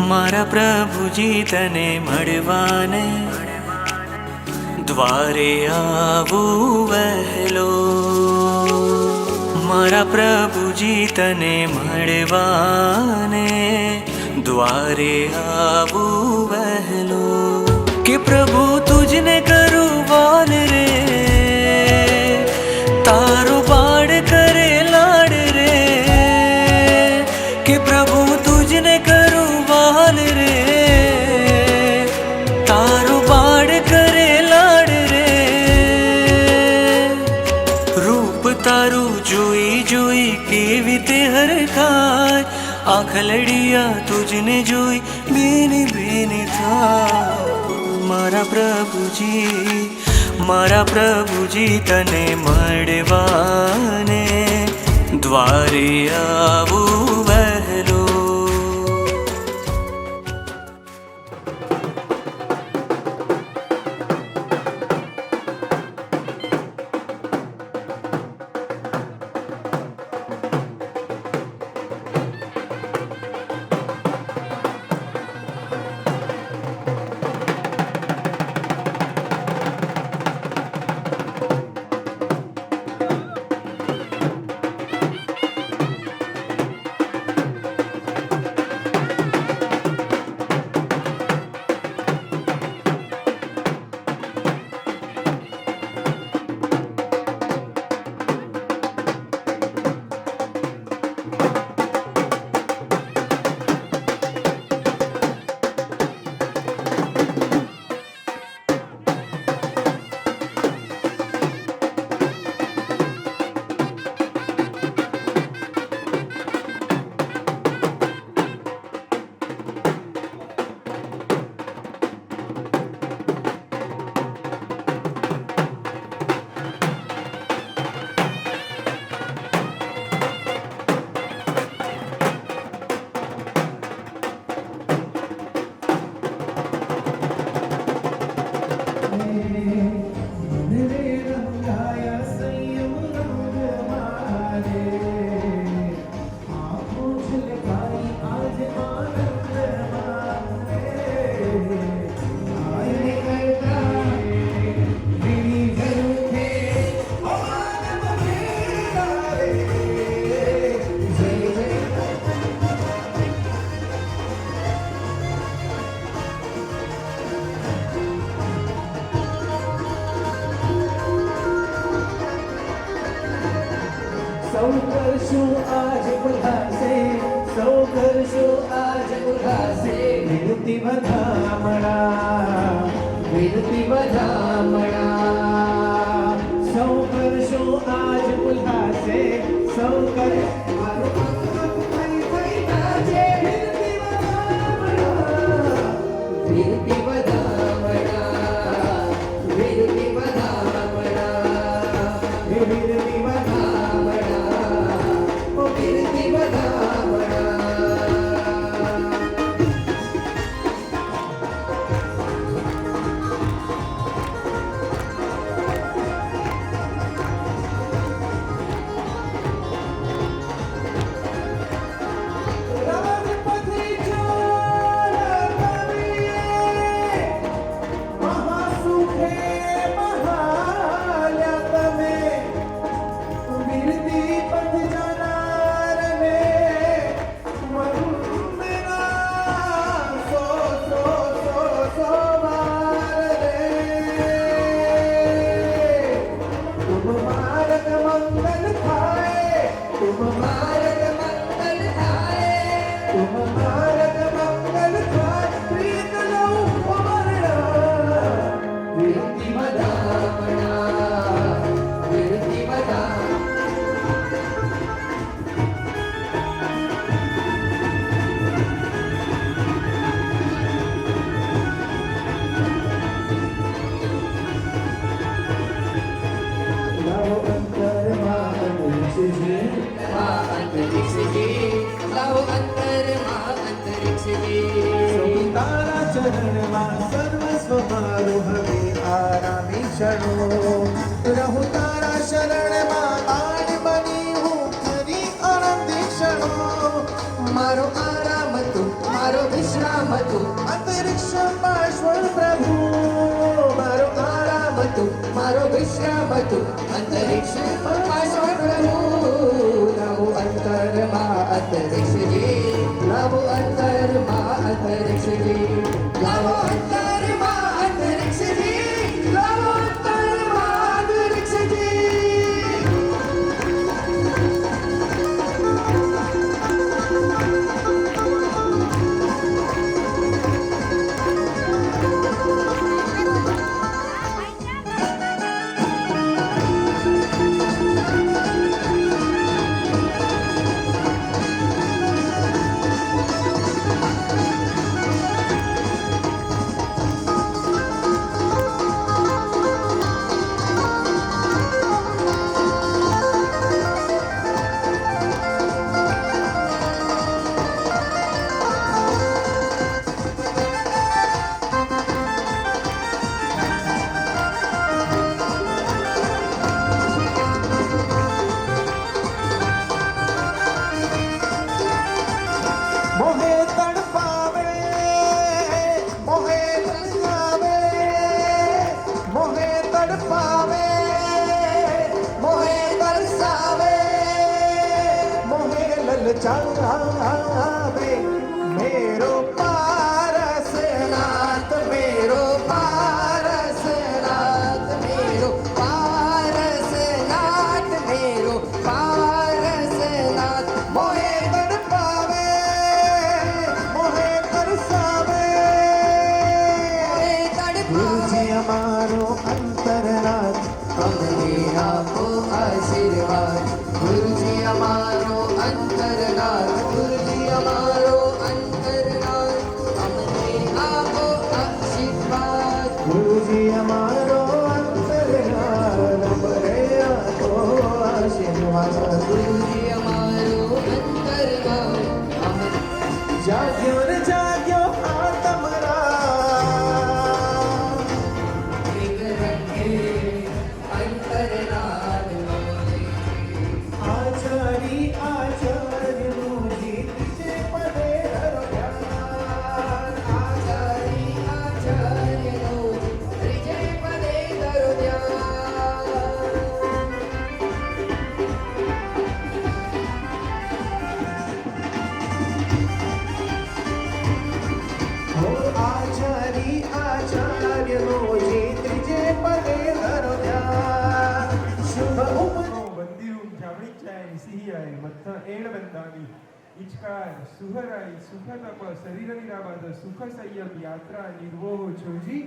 મારા પ્રભુજી તને મળવાને દ્વારે આવું વહેલો. મારા પ્રભુજી તને મળવાને દ્વારે આવું વહેલો. કે પ્રભુ તુજને કરું વાલ રે, તારો બાળ કરે લાડ રે. કે પ્રભુ તુજને કરું વાલ રે, તારો બાળ કરે લાડ રે. રૂપ તારું જોઈ જોઈ કેવી તે હરખાય, આંખલડિયા તુજને જોઈ બેની બેની થાય. મારા પ્રભુજી તને મળવાને દ્વારે આવું વહેલો. સૌ કરશું આજ ઉલ્લાસે, સૌ કરશું આજ ઉલ્લાસે. વિનતી વધામણા, વિનતી વધામણા. સૌ કરશું આજ ઉલ્લાસે, સૌ કરે મારું થઈ થઈ નાચે. વિનતી વધામણા, વિનતી વધામણા, વિનતી વધામણા, વિનતી સર્વસ્વ મારું હવે આરામી ક્ષણો. રહું તારા શરણમાં, આડ બની હું ખરી આનંદી ક્ષણો. મારો હતું અંતરિક્ષ પાર્શ્વર પ્રભુ મારો આરામ હતું મારો વિશ્રામ હતું અંતરિક્ષ પાર્શ્વર પ્રભુ નવો અંતરમાં અંતરિક્ષજી નવો અંતરમાં અંતરિક્ષજી નવો અંતરમાં અંતરિક્ષજી નવો અંતરમાં અંતરિક્ષજી મોહે તડપાવે મોહે તડપાવે મોહે તડપાવે મોહે તરસાવે મોહે લલચાવે મેરો પારસનાથ મેરો પારસનાથ મેરો પારસનાથ મેરો પારસનાથ મોહે તડપાવે મોહે તરસાવે ગુરુજી અમારો અંતરનાથ અમને આપો આશીર્વાદ ગુરુજી અમારો અંતરનાથ ગુરુજી અમારો અંતરનાથ અમને આપો આશીર્વાદ ગુરુજી અમારો અંતરનાથ અમને આપો આશીર્વાદ ગુરુજી અમારો અંતરનાથ અમને જાગ્યો રે જાગ્યો આ તમારા એક રંગે અંતરનાથ આચારી આચાર્યનું ગીત છે પદે ધરો ધ્યાન આચારી આચાર્યનું ત્રીજે પદે ધરો ધ્યાન હો આચારી આચાર્યનો જે ત્રીજે પદે ધરો ધ્યાન શુભ ઉપન ಬಂದಿರು ಜಾವಣಿಚಾಯ ಸಿಹಿಯಾಯ ಮತ್ತ ಏಳು ಬಂದಾಗಿ ಇಚ್ಕಾರ ಸುಹರಾಯಿ ಸುಖ ತಪ ಶರೀರ ನಿರಾಮದ ಸುಖ ಸಂಯમ યાત્રા નિર્વોહ છોજી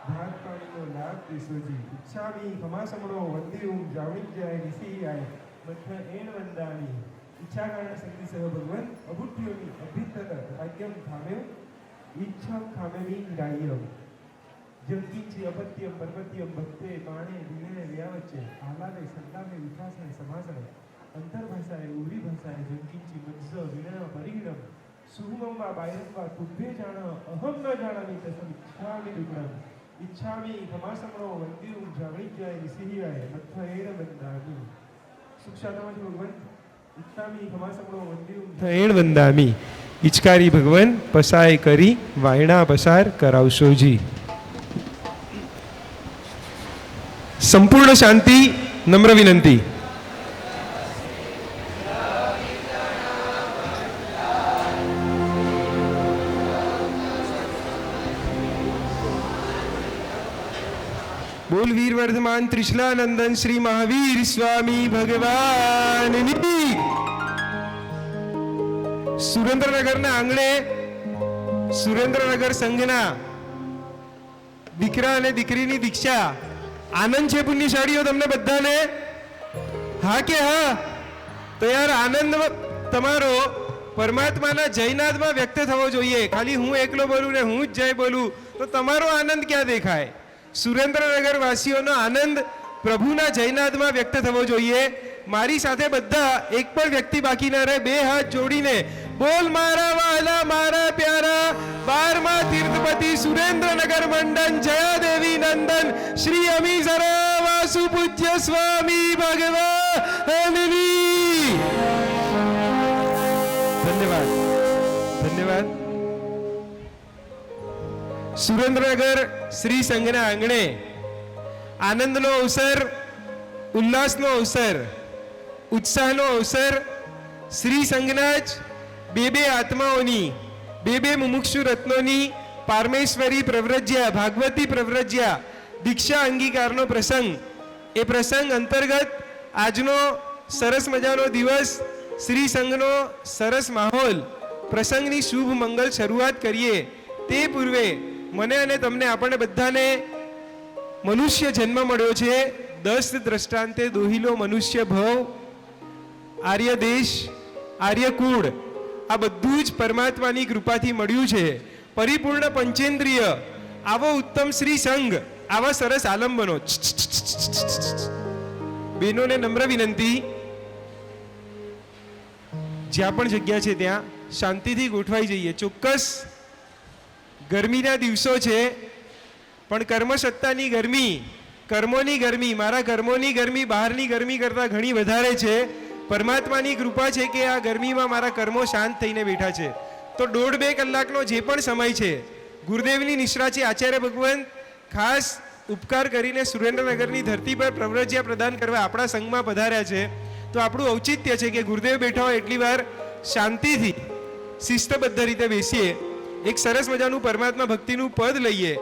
ભાત પાણીનો લાભ દેશોજી ઈચ્છામી ખમાસમણો વંદિરું જાવણીચાય સિહિયાય મತ್ತ ಏಳು ಬಂದಾಗಿ ઈચ્છાકારણ શક્તિ સહ ભગવન અબુદ્ધિયોની અભિતર ભાગ્યમ ખામે ઈચ્છા ખામેમી રાયમ જંકીંચી અપત્યમ પર્વત્યમ ભક્તે બાણે વિનય વ્યાવચ્ચે આહલાદે સંતાપે વિકાસને સમાસને અંતર્ભાષાએ ઉરી ભાષાએ જંકીંચી મજ્જ વિનય પરિગણમ સુહમમ વા બાયમ વા તુભ્યે જાણ અહમ ન જાણામી તસમ ઈચ્છામિ દુગ્ણમ ઈચ્છામિ ખમાસમણો વંદિરું જાવણીચાય સિહિયાય મથ્થ એણ બંદામી સુક્ષાતામાંથી ભગવાન ઈચ્છામિ ખમાસમણો વંદિરું એણ બંદામી ઈચકારી ભગવાન પસાય કરી વાયણા પસાર કરાવશોજી સંપૂર્ણ શાંતિ નમ્ર વિનંતી બોલ વીર વર્ધમાન ત્રિશલાનંદન શ્રી મહાવીર સ્વામી ભગવાનની સુરેન્દ્રનગરના આંગણે સુરેન્દ્રનગર સંઘના દીકરા અને દીકરીની દીક્ષા આનંદ છે પુણ્યશાળીઓ તમને બધાને હા કે હા તો યાર આનંદ તમારો પરમાત્માના જયનાદમાં વ્યક્ત થવો જોઈએ ખાલી હું એકલો બોલું ને હું જ જય બોલું તો તમારો આનંદ ક્યાં દેખાય સુરેન્દ્રનગર વાસીઓનો આનંદ પ્રભુના જયનાદમાં વ્યક્ત થવો જોઈએ મારી સાથે બધા એક પણ વ્યક્તિ બાકી ના રહે બે હાથ જોડીને બોલ મારા વાલા મારા પ્યારા 12મા તીર્થપતિ સુરેન્દ્રનગર મંડન જયા દેવી નંદન શ્રી અમી સરા વાસુ પૂજ્ય સ્વામી ભગવાનની ધન્યવાદ ધન્યવાદ. સુરેન્દ્રનગર શ્રી સંઘના આંગણે આનંદનો અવસર, ઉલ્લાસનો અવસર, ઉત્સાહનો અવસર, શ્રી સંઘના જ બે આત્માઓની, બે મુમુક્ષુ રત્નોની પારમેશ્વરી પ્રવ્રજ્યા, ભાગવતી પ્રવ્રજ્યા દીક્ષા અંગીકારનો પ્રસંગ. એ પ્રસંગ અંતર્ગત આજનો સરસ મજાનો દિવસ, શ્રી સંઘનો સરસ માહોલ, પ્રસંગની શુભ મંગલ શરૂઆત કરીએ તે પૂર્વે મને અને તમને, આપણને બધાને મનુષ્ય જન્મ મળ્યો છે. 10 દ્રષ્ટાંતે દોહિલો મનુષ્ય ભવ, આર્ય દેશ, આર્ય કુળ, આ બધું જ પરમાત્માની કૃપાથી મળ્યું છે. પરિપૂર્ણ પંચેન્દ્રિય, આવો ઉત્તમ શ્રી સંઘ, આવા સરસ આલંબનો. બહેનોને નમ્ર વિનંતી, જ્યાં પણ જગ્યા છે ત્યાં શાંતિથી ગોઠવાઈ જઈએ. ચોક્કસ ગરમીના દિવસો છે, પણ કર્મસત્તાની ગરમી, કર્મોની ગરમી, મારા કર્મોની ગરમી બહારની ગરમી કરતાં ઘણી વધારે છે. પરમાત્માની કૃપા છે કે આ ગરમીમાં મારા કર્મો શાંત થઈને બેઠા છે. તો 1.5-2 કલાકનો જે પણ સમય છે, ગુરુદેવની નિશ્રા છે, આચાર્ય ભગવંત ખાસ ઉપકાર કરીને સુરેન્દ્રનગરની ધરતી પર પ્રવ્રજ્યા પ્રદાન કરવા આપણા સંઘમાં પધાર્યા છે. તો આપણું ઔચિત્ય છે કે ગુરુદેવ બેઠા હોય એટલી વાર શાંતિથી શિસ્તબદ્ધ રીતે બેસીએ. એક સરસ મજાનું પરમાત્મા ભક્તિનું પદ લઈએ.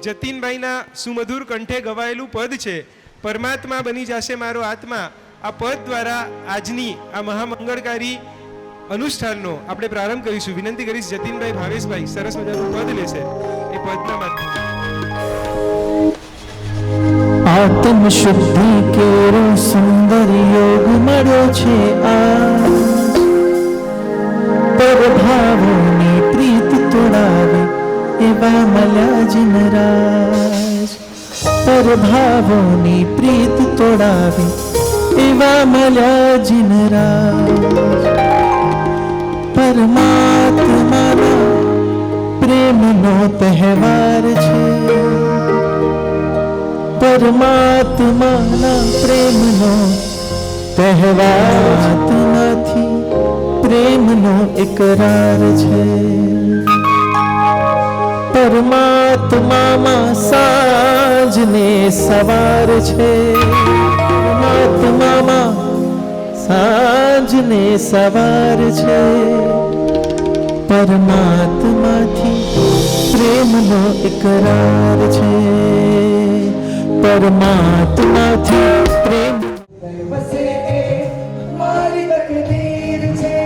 જતીનભાઈના સુમધુર કંઠે ગવાયેલું પદ છે, પરમાત્મા બની જશે મારો આત્મા. આ પદ દ્વારા આજની આ મહામંગળકારી અનુષ્ઠાનનો આપણે પ્રારંભ કરીશું. વિનંતી કરીશ જતીનભાઈ, ભાવેશભાઈ સરસ મજાનું પદ લેશે. એ પદના માધ્યમથી આત્મ શુદ્ધિ કેરો સુંદર યોગ મળ્યો છે આ, પરભાવોની પ્રીત તોડાવે એવા મળ્યા જિનરાજ. પરભાવોની પ્રીત તોડાવે એવા મળ્યા જિનરાજ. પરમાત્માના પ્રેમનો તહેવાર છે, પરમાત્માના પ્રેમનો તહેવાર નથી, પ્રેમનો એકરાર છે. પરમાત્મામાં સાંજને સવાર છે, પરમાત્મામાં સાંજને સવાર છે. પરમાત્માથી પ્રેમનો એકરાર છે, પરમાત્માથી પ્રેમ વસે એ મારી તકદીર છે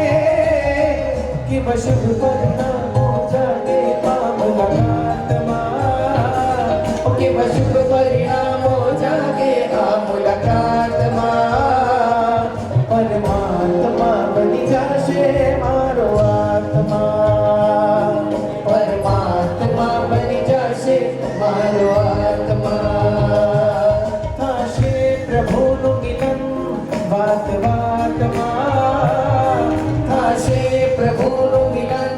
કે વશુભ પરિણામો જાગે આ મુલાકાતમાં, કે વશુભ પરિણામો જાગે આ મુલાકાતમાં. પરમાત્મા બની જશે મારો આત્મા, પરમાત્મા બની જશે મારો આત્મા. થશે પ્રભુનું મિલન વાત વાતમાં, થશે પ્રભુનું મિલન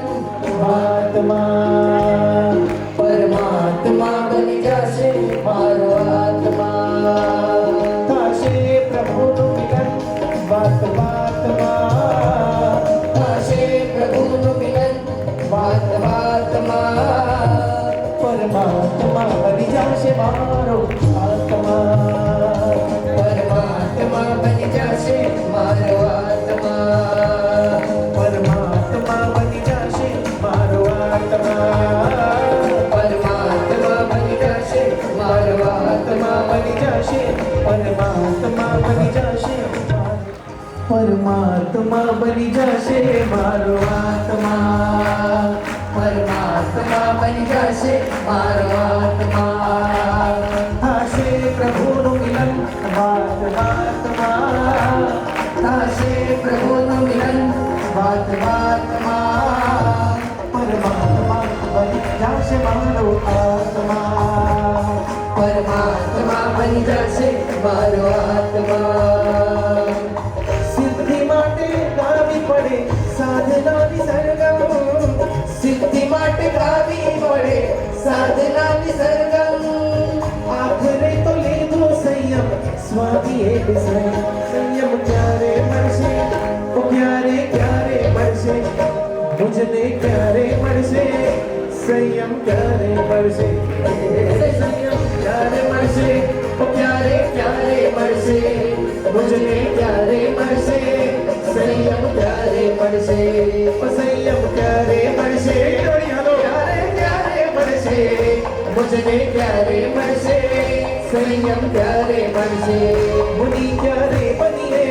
વાતમાં. પરમાત્મા બની જશે મારો આત્મા, થશે પ્રભુનું મિલન વાત વાતમાં, થશે પ્રભુનું મિલન વાત વાતમાં. પરમાત્મા બની જશે મારો આત્મા, પરમાત્મા બની જશે મારો આત્મા. પરમાત્મા બની જશે મારો આત્મા, પરમાત્મા બની જશે મારો આત્મા. બની જશે પરમાત્મા બની જશે, પરમાત્મા બની જશે મારો આત્મા, પરમાત્મા બની જશે મારો આત્મા. થશે પ્રભુનું મિલન વાત વાતમાં, થશે પ્રભુનું મિલન વાત વાતમાં. પરમાત્મા બની જશે મારો આત્મા, પરમાત્મા બની જશે મારો આત્મા. સિદ્ધિ માટે ગાવી પડે સાધનાની સરગમ, સિદ્ધિ માટે ગાવી પડે સાધનાની સરગમ. આખરે તો લીધો સંયમ સ્વામીએ સંયમ ક્યારે મળશે, ક્યારે ક્યારે મળશે. મુજ મુજને ક્યારે મળશે સંયમ ક્યારે મળશે સંયમ ક્યારે મળશે ક્યારે ક્યારે મળશે મુજને ક્યારે મળશે સંયમ ક્યારે મળશે સંયમ ક્યારે મળશે ક્યારે ક્યારે મળશે મુજને ક્યારે મળશે સંયમ ક્યારે મળશે મુનિ ક્યારે બનીએ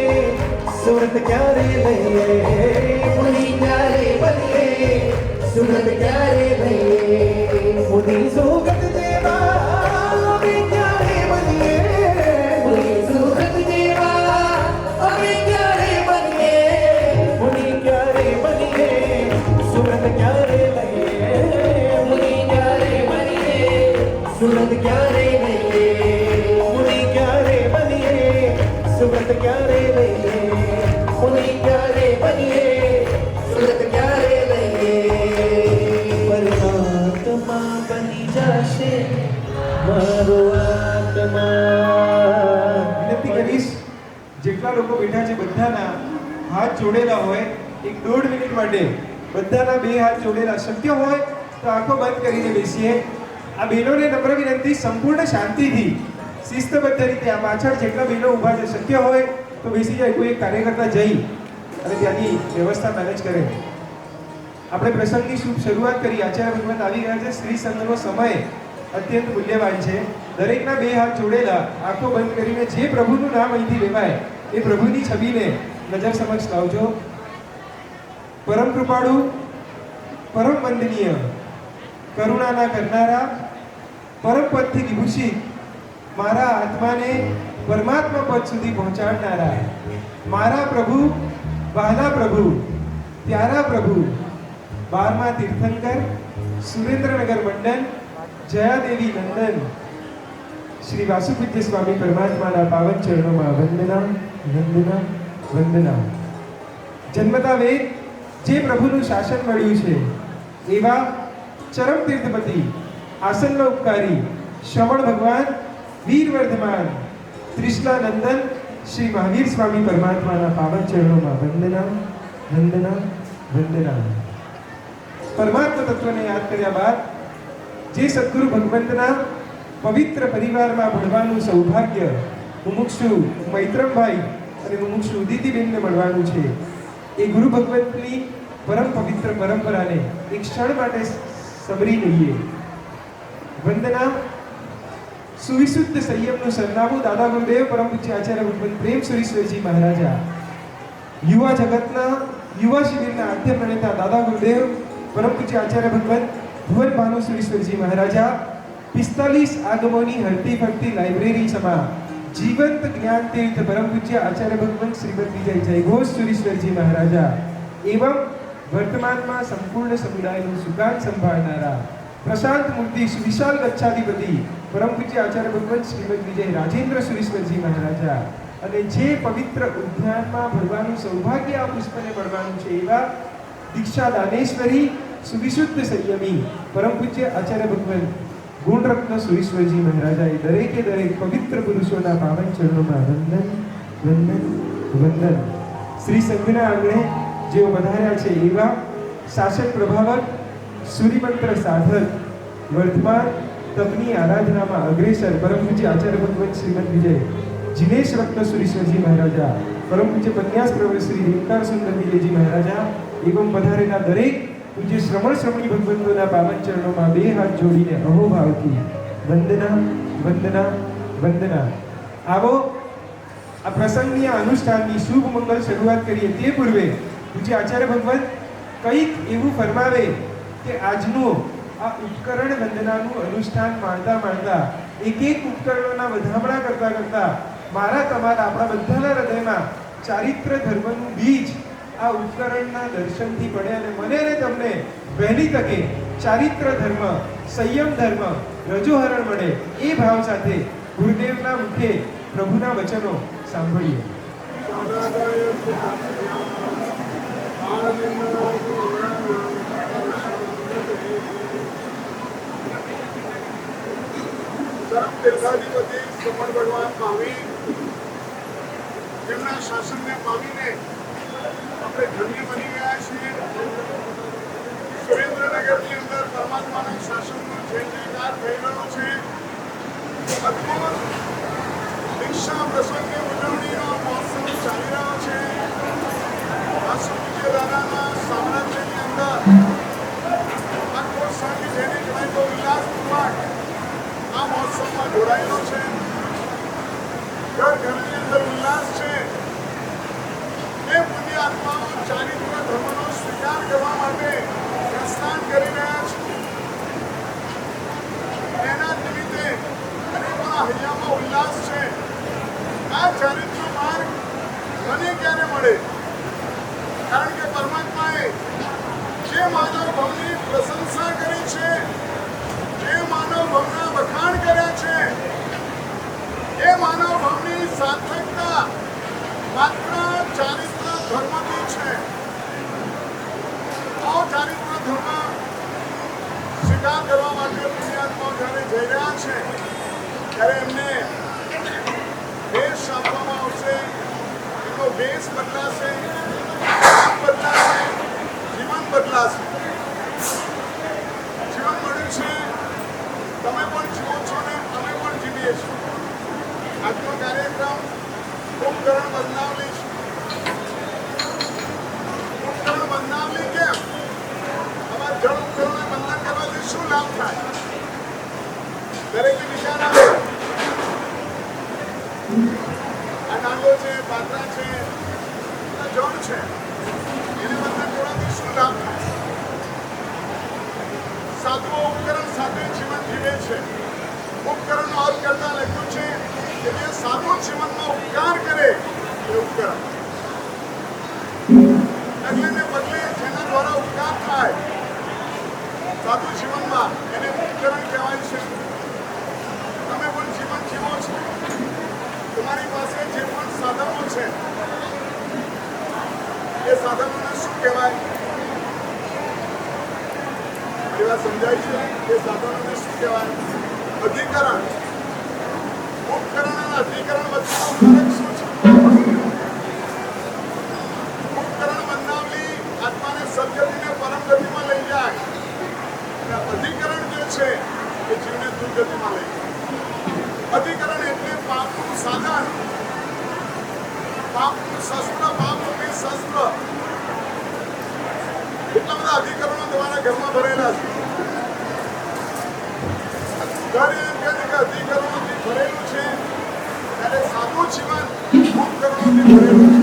સુરત ક્યારે લઈએ મુનિ ક્યારે બનીએ સુરત ક્યારે લઈએ મુનિ સુગત જેવા અમે ક્યારે બનીએ મુનિ સુગત જેવા અમે ક્યારે બનીએ મુનિ ક્યારે બનીએ સુરત ક્યારે લઈએ મુનિ ક્યારે બનીએ સુરત ક્યારે લઈએ મુનિ ક્યારે બનીએ સુરત ક્યારે લઈએ મુનિ ક્યારે બનીએ સુરત ક્યારે લઈએ પરમાત્મા બની જશે મારો આત્મા વિનંતી કરીશ જેટલા લોકો બેઠા છે બધાના હાથ જોડેલા હોય 1-1.5 મિનિટ માટે બધાના 2 હાથ જોડેલા શક્ય હોય તો આંખો બંધ કરીને બેસીએ આ બહેનોને નમ્ર વિનંતી સંપૂર્ણ શાંતિથી શિસ્તબદ્ધ રીતે આ પાછળ જેટલા બહેનો ઊભા છે શક્ય હોય તો બેસી જાય કોઈ એક કાર્યકર્તા જઈ અને ત્યાંની વ્યવસ્થા મેનેજ કરે આપણે પ્રસંગની શુભ શરૂઆત કરી આચાર્ય ભગવંત આવી ગયા છે શ્રી સંઘનો સમય અત્યંત મૂલ્યવાન છે દરેકના 2 હાથ જોડેલા આંખો બંધ કરીને જે પ્રભુનું નામ અહીંથી લેવાય એ પ્રભુની છબીને નજર સમક્ષ લાવજો પરમ કૃપાળુ પરમ વંદનીય કરુણાના કરનારા પરમ પદથી વિભૂષિત મારા આત્માને પરમાત્મા પદ સુધી પહોંચાડનારા મારા પ્રભુ વહાલા પ્રભુ પ્યારા પ્રભુ 12મા તીર્થંકર સુરેન્દ્રનગર મંડન જયાદેવી નંદન શ્રી વાસુપૂજ્ય સ્વામી પરમાત્માના પાવન ચરણોમાં વંદના વંદના વંદના જન્મતા વેદ જે પ્રભુનું શાસન મળ્યું છે એવા ચરમ તીર્થપતિ આસન્ન ઉપકારી શ્રવણ ભગવાન વીરવર્ધમાન ત્રિશલા નંદન શ્રી મહાવીર સ્વામી પરમાત્માના પાવન ચરણોમાં વંદના વંદના વંદના પરમાત્મા તત્વને યાદ કર્યા બાદ જે સદગુરુ ભગવંતના પવિત્ર પરિવારમાં ભણવાનું સૌભાગ્ય મુમુક્ષુ મૈત્રમભાઈ અને મુમુક્ષુ ઉદિતિબેનને મળવાનું છે એ ગુરુ ભગવંતની પરમ પવિત્ર પરંપરાને એક ક્ષણ માટે સમરી લઈએ વંદના સુવિશુદ્ધ સંયમનું સરનામું દાદા ગુરુદેવ પરમ પૂજ્ય આચાર્ય ભગવંત પ્રેમ સુરેશ્વરજી મહારાજા યુવા જગતના યુવા શિબિરના આદ્ય પ્રણેતા દાદા ગુરુદેવ પરમ પૂજ્ય આચાર્ય ભગવંત ભુવન ભાનુ સુરેશ્વરજી મહારાજા 45 આગમોની હરતી ફરતી લાઇબ્રેરી સમા જીવંત જ્ઞાન તીર્થ પરમ પૂજ્ય આચાર્ય ભગવંત શ્રીમદ વિજય જયઘોષ સુરેશ્વરજી મહારાજા એવં વર્તમાનમાં સંપૂર્ણ સમુદાયનું સુકાન સંભાળનારા પ્રશાંત મૂર્તિ સુવિશાલ ગચ્છાધિપતિ પરમ પૂજ્ય આચાર્ય ભગવંત શ્રીમદ વિજય રાજેન્દ્ર સુરેશ્વરજી મહારાજા અને જે પવિત્ર ઉદ્યાનમાં ભરવાનું સૌભાગ્ય આ પુષ્પને મળવાનું છે એવા દીક્ષા દાનેશ્વરી સુવિશુદ્ધ સંયમી પરમ પૂજ્ય આચાર્ય ભગવંત ગુણરત્ન સુરેશ્વરજી મહારાજાએ દરેકે દરેક પવિત્ર પુરુષોના પાવન ચરણોમાં વંદન વંદન વંદન શ્રી સંઘના આંગણે જેઓ વધાર્યા છે એવા શાસક પ્રભાવક સૂર્યમંત્ર સાધક વર્ધમાન તપની આરાધનામાં અગ્રેસર પરમ પૂજ્ય આચાર્ય ભગવંત શ્રીમદ વિજય જીનેશ રત્ન સુરેશ્વરજી મહારાજા પરમ પૂજ્ય પન્યાસ પ્રવર શ્રી રેણુકા સુંદર વિજયજી મહારાજા એવં પધારેલા દરેક પૂજ્ય શ્રમણ શ્રમણી ભગવંતોના પાવન ચરણોમાં 2 હાથ જોડીને અહોભાવથી વંદના વંદના વંદના આવો આ પ્રસંગની આ અનુષ્ઠાનની શુભ મંગલ શરૂઆત કરીએ તે પૂર્વે પૂજ્ય આચાર્ય ભગવંત કંઈક એવું ફરમાવે કે આજનું આ ઉપકરણ વંદનાનું અનુષ્ઠાન માણતા માણતા એક ઉપકરણોના વધામણા કરતા કરતા મારા તમારા આપણા બધાના હૃદયમાં ચારિત્ર ધર્મનું બીજ આ ઉપકરણના દર્શનથી પડે અને મને અને તમને વહેલી તકે ચારિત્ર ધર્મ સંયમ ધર્મ રજોહરણ મળે એ ભાવ સાથે ગુરુદેવના મુખે પ્રભુના વચનો સાંભળીએ તીર્થાધિપતિ શ્રમણ ભગવાન મહાવીર તેમના શાસનને પામીને આપણે ધન્ય બની ગયા છીએ આત્માના શાસનનો જય જયકાર થઈ રહ્યો છે. અદ્ભુત દીક્ષા પ્રસંગની ઉજવણીનો મહોત્સવ ચાલી રહ્યો છે. આ સૂર્ય દાદાના સામ્રાજ્યની અંદર આખો સંઘ જેને કહેવાય તો ઉલ્લાસપૂર્વક આ મહોત્સવમાં જોડાયેલો છે. ઘર ઘરની અંદર ઉલ્લાસ છે. એ પુણ્ય આત્માઓ ચારિત્ર ધર્મનો સ્વીકાર કરવા માટે પ્રસ્થાન કરી રહ્યા છે. એના નિમિત્તે અનેકોના હૈયામાં ઉલ્લાસ છે. આ ચારિત્ર માર્ગ મને ક્યારે મળે? કારણ કે પરમાત્માએ જે માનવ ભાવની પ્રશંસા કરી છે, જે માનવ ભાવના વખાણ કર્યા છે, એ માનવ ભાવની સાર્થકતા માત્ર ચારિત્ર ધર્મથી છે. આ ચારિત્ર ધર્મ સ્વીકાર કરવા માટે પુણ્યાત્માઓ જ્યારે જઈ રહ્યા છે ત્યારે એમને વેશ આપવામાં આવશે. એનો વેશ બદલાશે, બદલાશે, જીવન બદલાશે. જીવન મળ્યું છે, તમે પણ જીવો છો ને અમે પણ જીવીએ છીએ. આજનો કાર્યક્રમ ઉપકરણ બદલાવલી છે. ઉપકરણ બદલાવલી કેમ? આવા જળ ઉપકરણને બંધન કરવાથી શું લાભ થાય? દરેકને વિચાર આવે. આ નાંગો છે, પાત્રા છે, આ જળ છે, એને બંધન કરવાથી શું લાભ થાય? સાધુઓ ઉપકરણ સાથે જીવન જીવે છે. ઉપકરણનો અર્થ કરતા લખ્યું છે કે જે સાધુ જીવનમાં ઉપકાર કરે એ ઉપકરણ. એટલે બદલે જેના દ્વારા ઉપકાર થાય સાધુ જીવનમાં એને ઉપકરણ કહેવાય છે. તમે પણ જીવન જીવો છો. તમારી પાસે જે પણ સાધનો છે એ સાધનોને શું કહેવાય? એ વાત સમજાય છે? એ સાધનોને શું કહેવાય? અધિકરણ. ઉપકરણ અને અધિકરણ વચ્ચેનો ફરક શું છે? ઉપકરણ બંધાવલી આત્માને સદગતિને પરમ ગતિમાં લઈ જાય અને અધિકરણ જે છે એ જીવને દુર્ગતિમાં લઈ જાય. અધિકરણ એટલે પાપનું સાધન, પાપનું શસ્ત્ર, પાપરૂપી શસ્ત્ર. એટલા બધા અધિકરણો તમારા ઘરમાં ભરેલા છે. ઘર એમ કહે છે કે અધિકરણોથી ભરેલું છે, ત્યારે સાદું જીવન ઉપકરણોથી ભરેલું છે.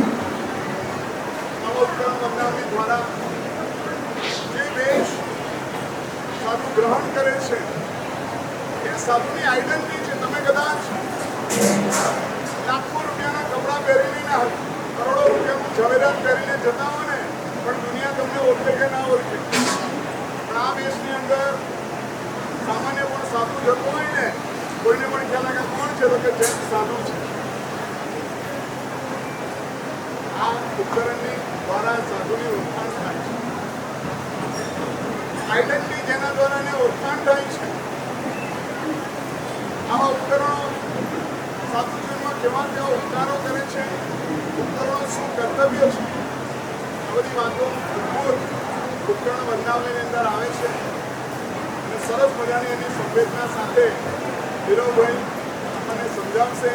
આવા ઉપકરણ બંધાવણી દ્વારા જે દેશ સાધુ ગ્રહણ કરે છે એ સાધુની આઈડેન્ટિટી છે. તમે કદાચ લાખો રૂપિયાના કપડાં પહેરીને, કરોડો રૂપિયાનું ઝવેરાત પહેરીને જતા હો ને, પણ દુનિયા તમને ઓળખે કે ના ઓળખે. પણ આ દેશની અંદર સામાન્ય પણ સાધુ જતો હોય ને, કોઈને પણ ખ્યાલ લાગે કોણ છે, તો કે જે સાધુ છે. આ ઉપકરણની દ્વારા સાધુની ઓળખાણ થાય છે. આઈડેન્ટિટી જેના દ્વારા એને ઓળખાણ થાય છે. આવા ઉપકરણો સાધુ જીવનમાં કેવા કેવા ઉપકારો કરે છે, ઉપકરણો શું કર્તવ્ય છે, આ બધી વાતો ઉપકરણ બંધાવણીની અંદર આવે છે. અને સરસ મજાની એની સંવેદના સાથે ધીરવભાઈ આપણને સમજાવશે.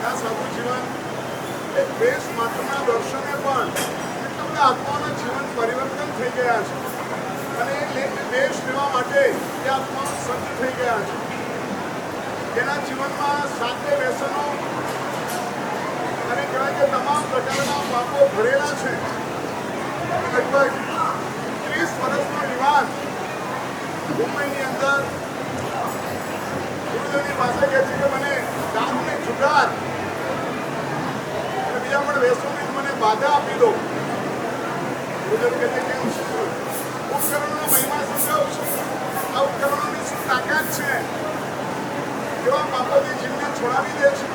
આ સાધુ જીવન એક દેશ માત્રના દર્શને પણ એટલા બધા આત્માઓના જીવન પરિવર્તન થઈ ગયા છે અને એ દેશ લેવા માટે એ આત્માઓ સજ્જ થઈ ગયા છે. જેના જીવનમાં સાતે વ્યસનો અને કહેવાય કે તમામ પ્રકારના પાપો ભરેલા છે. લગભગ 30 વર્ષનો યુવાન મુંબઈની અંદર ગુરુદેવની પાસે કહે છે કે મને દારૂ ને જુગાર અને બીજા પણ વ્યસનોની મને બાધા આપી દો. ગુરુદેવ કહે છે કેમ શું ઉપકરણનો મહિમા સમજાવું છું. આ ઉપકરણોની શું તાકાત છે, કેવા પાપોથી જીવને છોડાવી દે છે.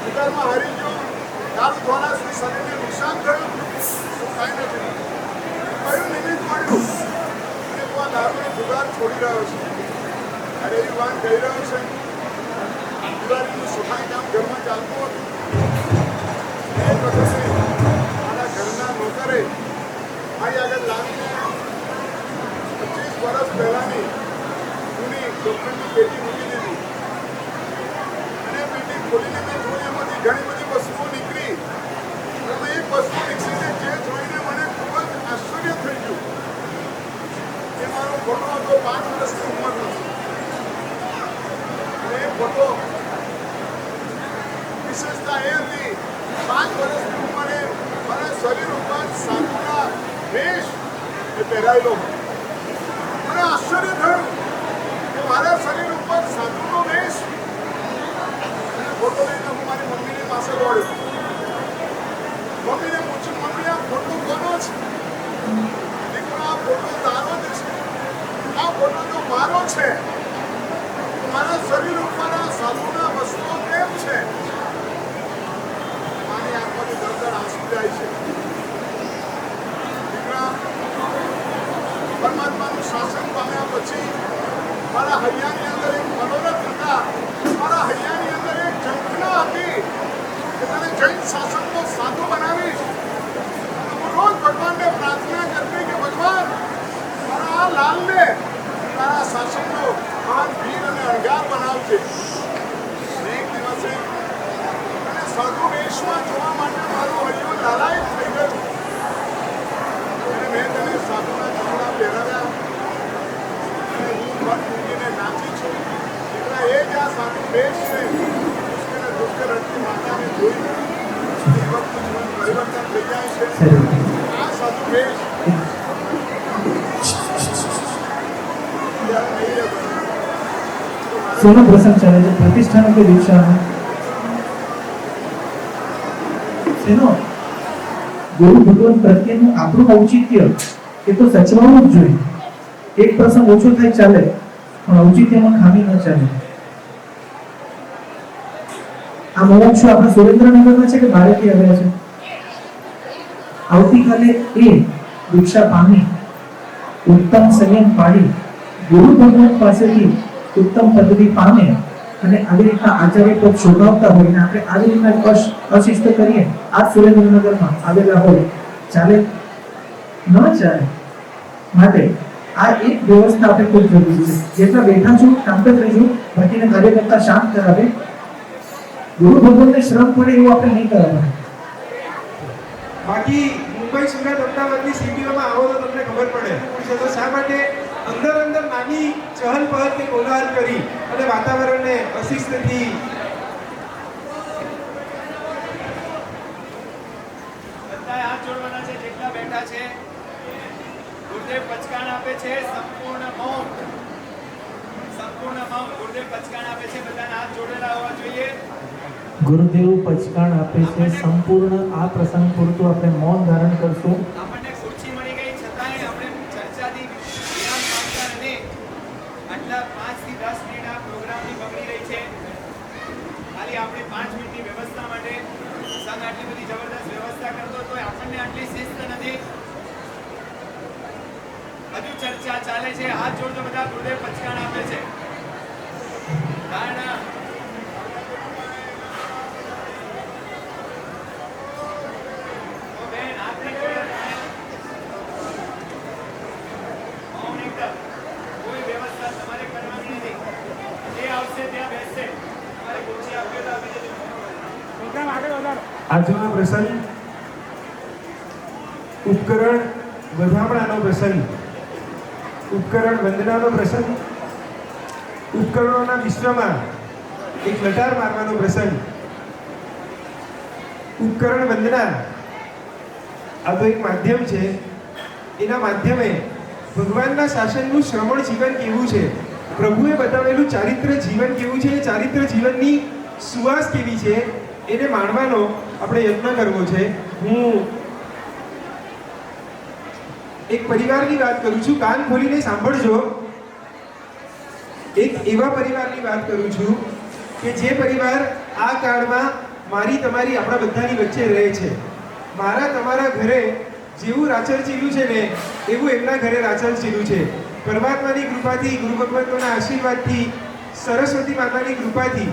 જુગારમાં હારી ગયો, દારૂ દ્વારા શરીરને નુકસાન થયું, કાંઈ નથી. કયું નિમિત્ત મળ્યું અને તું આ દારૂનો જુગાર છોડી રહ્યો છે? અરે યુવાન કહી રહ્યો છે દિવાળીનું સફાઈ કામ ઘરમાં ચાલતું હતું. એક વખતે મારા ઘરના નોકરે મારી આગળ લાવીને 25 વર્ષ પહેલાની જૂની લોખંડની પેટી મૂકી દીધી અને પેટી ખોલીને મેં જોઈ, એમાંથી ઘણી બધી વસ્તુઓ નીકળી. એમાં એક વસ્તુ નીકળી છે જે જોઈને મને ખૂબ જ આશ્ચર્ય થઈ ગયું. એ મારો ફોટો હતો 5 વર્ષની ઉંમરનો. અને એ ફોટો વિશેષતા એ હતી, 5 વર્ષની ઉંમરે મારા શરીર ઉપર સાધુના વેશ એ પહેરાયેલો હતો. મને આશ્ચર્ય થયું કે મારા શરીર ઉપર સાધુનો વેશ. ફોટો લઈને હું મારી મમ્મીની પાસે દોડ્યો. મમ્મીને પૂછ્યું, મમ્મી આ ફોટો કોનો છે? દીકરો આ ફોટો તારો જ છે. આ ફોટો તો મારો છે. મારા શરીર ઉપર આ સાધુના વસ્ત્રો કેમ છે? મારી આંખોથી દરદર આંસુ જાય છે. દીકરા, પરમાત્માનું શાસન પામ્યા પછી મારા હૈયાની અંદર એક મનોરથ હતા. મારા હૈયાની અંદર એક ઝંખના હતી કે તને જૈન શાસનનો સાધુ બનાવીશ. હું રોજ ભગવાનને પ્રાર્થના કરતી કે ભગવાન, મારા આ લાલને તારા શાસનનો મહાન વીર અને અણગાર બનાવજે. એક દિવસે મને સાધુ વેશમાં જોવા માટે મારું હૈયું લાલાયિત થઈ ગયું. અને મેં તેને સાધુના કપડાં પહેરાવ્યા અને હું પગ મૂકીને નાચી છું. દીકરા, એ જ આ સાધુ વેશ છે. દુષ્ટ રડતી માતાને જોઈ એ વખત જીવન પરિવર્તન થઈ જાય છે. આ સાધુ વેશ શેનો પ્રસંગ ચાલે છે? પ્રતિષ્ઠાનો કે દીક્ષાનો? શેનો? ગુરુ ભગવાન પ્રત્યેનું આપણું ઔચિત્ય એ તો સચવાવું જ જોઈએ. એક પ્રસંગ ઓછો થાય ચાલે, પણ ઔચિત્યમાં ખામી ન ચાલે. આ મોક્ષ આપણા સુરેન્દ્રનગરમાં છે કે બહારથી આવ્યા છે? આવતીકાલે એ દીક્ષા પામી, ઉત્તમ સંયમ પાડી, ગુરુ ભગવાન પાસેથી ઉત્તમ પદવી પામે અને આવી રીતના આચાર્ય પદ શોભાવતા હોય ને આપણે આવી રીતના અશિસ્ત કરીએ, આ સુરેન્દ્રનગરમાં આવેલા હોય, ચાલે? ન ચાલે. માટે આ એક વ્યવસ્થા આપણે ખૂબ જરૂરી છે. જેટલા બેઠા છો શાંત રહેજો, બાકીના કાર્યકર્તા શાંત કરાવે. ગુરુ ભગવાનને શ્રમ પડે એવું આપણે નહીં કરવાનું. બાકી મુંબઈ, સુરત, અમદાવાદની સિટીઓમાં આવો તો તમને ખબર પડે તો શા માટે અંદર નાની ચહલ પહલ કે કોલાહલ કરી અને વાતાવરણને અશિસ્તથી બધાએ હાથ જોડવાના છે. જેટલા બેઠા છે, ગુરુદેવ પચકાણ આપે છે. સંપૂર્ણ મૌન. ગુરુદેવ પચકાણ આપે છે. બધાના હાથ જોડેલા હોવા જોઈએ. ગુરુદેવ પચકાણ આપે છે. સંપૂર્ણ આ પ્રસંગ પૂરતું આપણે મૌન ધારણ કરશું. આપણને ખુરશી મળી ગઈ છતાંય આપણે ચર્ચાથી વિરામ માંગતા નથી. આટલા 5 થી 10 મિનિટ આ પ્રોગ્રામની બગડી રહી છે. ખાલી આપણે 5 મિનિટની વ્યવસ્થા માટે સંઘ આટલી બધી જબરદસ્ત વ્યવસ્થા કરતો તો આપણને આટલી શિસ્ત નથી. હજુ ચર્ચા ચાલે છે. હાથ જોડતો બધા ગુરુદેવ પચકાણ આપે છે. ધારણા આજનો પ્રસંગ ઉપકરણ વધામણાનો પ્રસંગ, ઉપકરણ વંદનાનો પ્રસંગ, ઉપકરણોના વિશ્વમાં એક લટાર મારવાનો પ્રસંગ. ઉપકરણ વંદના આ તો એક માધ્યમ છે. એના માધ્યમે ભગવાનના શાસનનું શ્રવણ જીવન કેવું છે, પ્રભુએ બતાવેલું ચારિત્ર જીવન કેવું છે, ચારિત્ર જીવનની સુવાસ કેવી છે એને માણવાનો આપણે યત્ન કરવો છે. હું એક પરિવારની વાત કરું છું, કાન ખોલીને સાંભળજો. એક એવા પરિવારની વાત કરું છું કે જે પરિવાર આ કાળમાં મારી તમારી આપણા બધાની વચ્ચે રહે છે. મારા તમારા ઘરે જેવું રાચર ચીલું છે ને એવું એમના ઘરે રાચર ચીલું છે. પરમાત્માની કૃપાથી, ગુરુ ભગવંતોના આશીર્વાદથી, સરસ્વતી માતાની કૃપાથી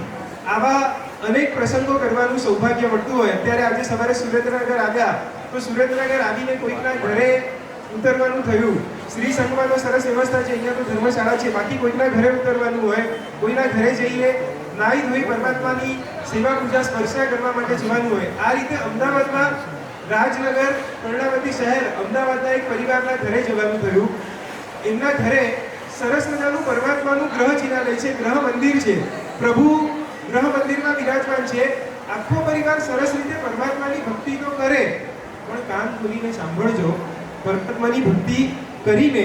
આવા અનેક પ્રસંગો કરવાનું સૌભાગ્ય મળતું હોય. અત્યારે આજે સવારે સુરેન્દ્રનગર આવ્યા તો સુરેન્દ્રનગર આવીને કોઈકના ઘરે ઉતરવાનું થયું શ્રી સંઘમાં તો સરસ વ્યવસ્થા છે, અહીંયા તો ધર્મશાળા છે, બાકી કોઈના ઘરે ઉતરવાનું હોય, કોઈના ઘરે જઈને નાહી ધોઈ પરમાત્માની સેવા પૂજા સ્પર્શા કરવા માટે જવાનું હોય. આ રીતે અમદાવાદમાં રાજનગર કર્ણાવતી શહેર અમદાવાદના એક પરિવારના ઘરે જવાનું થયું. એમના ઘરે સરસ મજાનું પરમાત્માનું ગ્રહ ચિહ્નાલય છે, ગ્રહ મંદિર છે. પ્રભુ ગ્રહ મંદિરમાં બિરાજમાન છે. આખો પરિવાર સરસ રીતે પરમાત્માની ભક્તિ તો કરે, પણ કાન ખોલીને સાંભળજો, પરમાત્માની ભક્તિ કરીને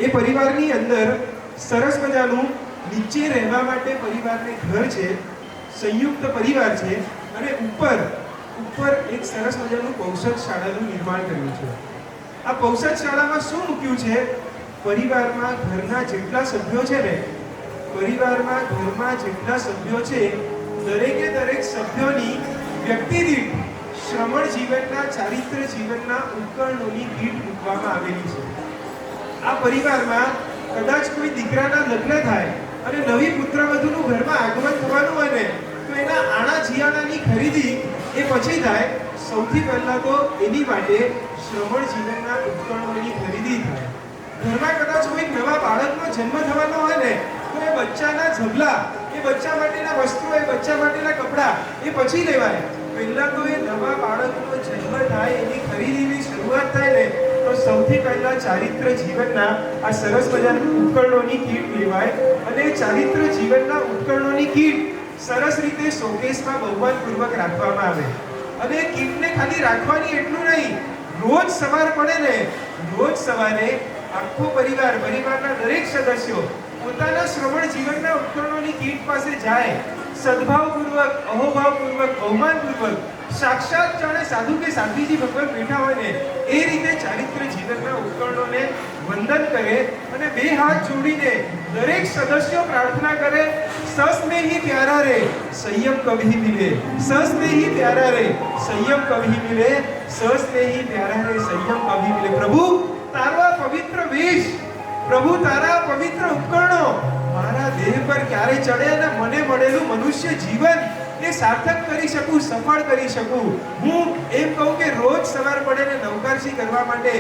એ પરિવારની અંદર સરસ મજાનું નીચે રહેવા માટે પરિવારને ઘર છે, સંયુક્ત પરિવાર છે, અને ઉપર એક સરસ મજાનું કૌશલ શાળાનું નિર્માણ કર્યું છે. આ કૌશલ શાળામાં શું મૂક્યું છે? પરિવારમાં ઘરના જેટલા સભ્યો છે ને, પરિવારમાં ઘરમાં જેટલા સભ્યો છે, દરેકે દરેક સભ્યોની વ્યક્તિ દીઠ શ્રમણ જીવનના ચારિત્ર જીવનના ઉપકરણોની કીટ મૂકવામાં આવેલી છે. આ પરિવારમાં કદાચ કોઈ દીકરાના લગ્ન થાય અને નવી પુત્રવધુનું ઘરમાં આગમન થવાનું હોય ને, તો એના આણા જીયાણાની ખરીદી એ પછી થાય. સૌથી પહેલા તો એની માટે શ્રમણ જીવનના ઉપકરણોની ખરીદી થાય. ઘરમાં કદાચ કોઈ નવા બાળકનો જન્મ થવાનો હોય ને, તો એ બચ્ચાના ઝબલા, એ બચ્ચા માટેના વસ્ત્રો, એ બચ્ચા માટેના કપડાં એ પછી લેવાય. પહેલા તો એ નવા બાળકનો જન્મ થાય, એની ખરીદીની શરૂઆત થાય ને, તો સૌથી પહેલા ચારિત્ર જીવનના આ સરસ મજાના ઉપકરણોની કીટ લેવાય. અને ચારિત્ર જીવનના ઉપકરણોની કીટ સરસ રીતે શોકેસમાં બહુમાનપૂર્વક રાખવામાં આવે. અને કીટને ખાલી રાખવાની એટલું નહીં, રોજ સવાર પડે ને, રોજ સવારે આખો પરિવારના દરેક સદસ્યો પોતાના શ્રવણ જીવનના ઉપકરણોની કીટ પાસે જાય, સદભાવપૂર્વક, અહોભાવપૂર્વક, બહુમાનપૂર્વક, સાક્ષાત જાણે સાધુ કે સાધ્વીજી ભગવાન બેઠા હોય ને એ રીતે ચારિત્ર જીવનના ઉપકરણોને વંદન કરે અને બે હાથ જોડીને દરેક સદસ્યો પ્રાર્થના કરે, સસ્નેહી પ્યારા રે સંયમ કભી મિલે, સસ્નેહી પ્યારા રે સંયમ કભી મિલે, સસ્નેહી પ્યારા રે સંયમ કભી મિલે. પ્રભુ તારો આ પવિત્ર વેશ, પ્રભુ તારા પવિત્ર ઉપકરણો મારા દેહ પર ક્યારે ચડે અને મને મળેલું મનુષ્ય જીવન એ સાર્થક કરી શકું, સફળ કરી શકું. હું એમ કહું કે રોજ સવાર પડે ને નવકારસી કરવા માટે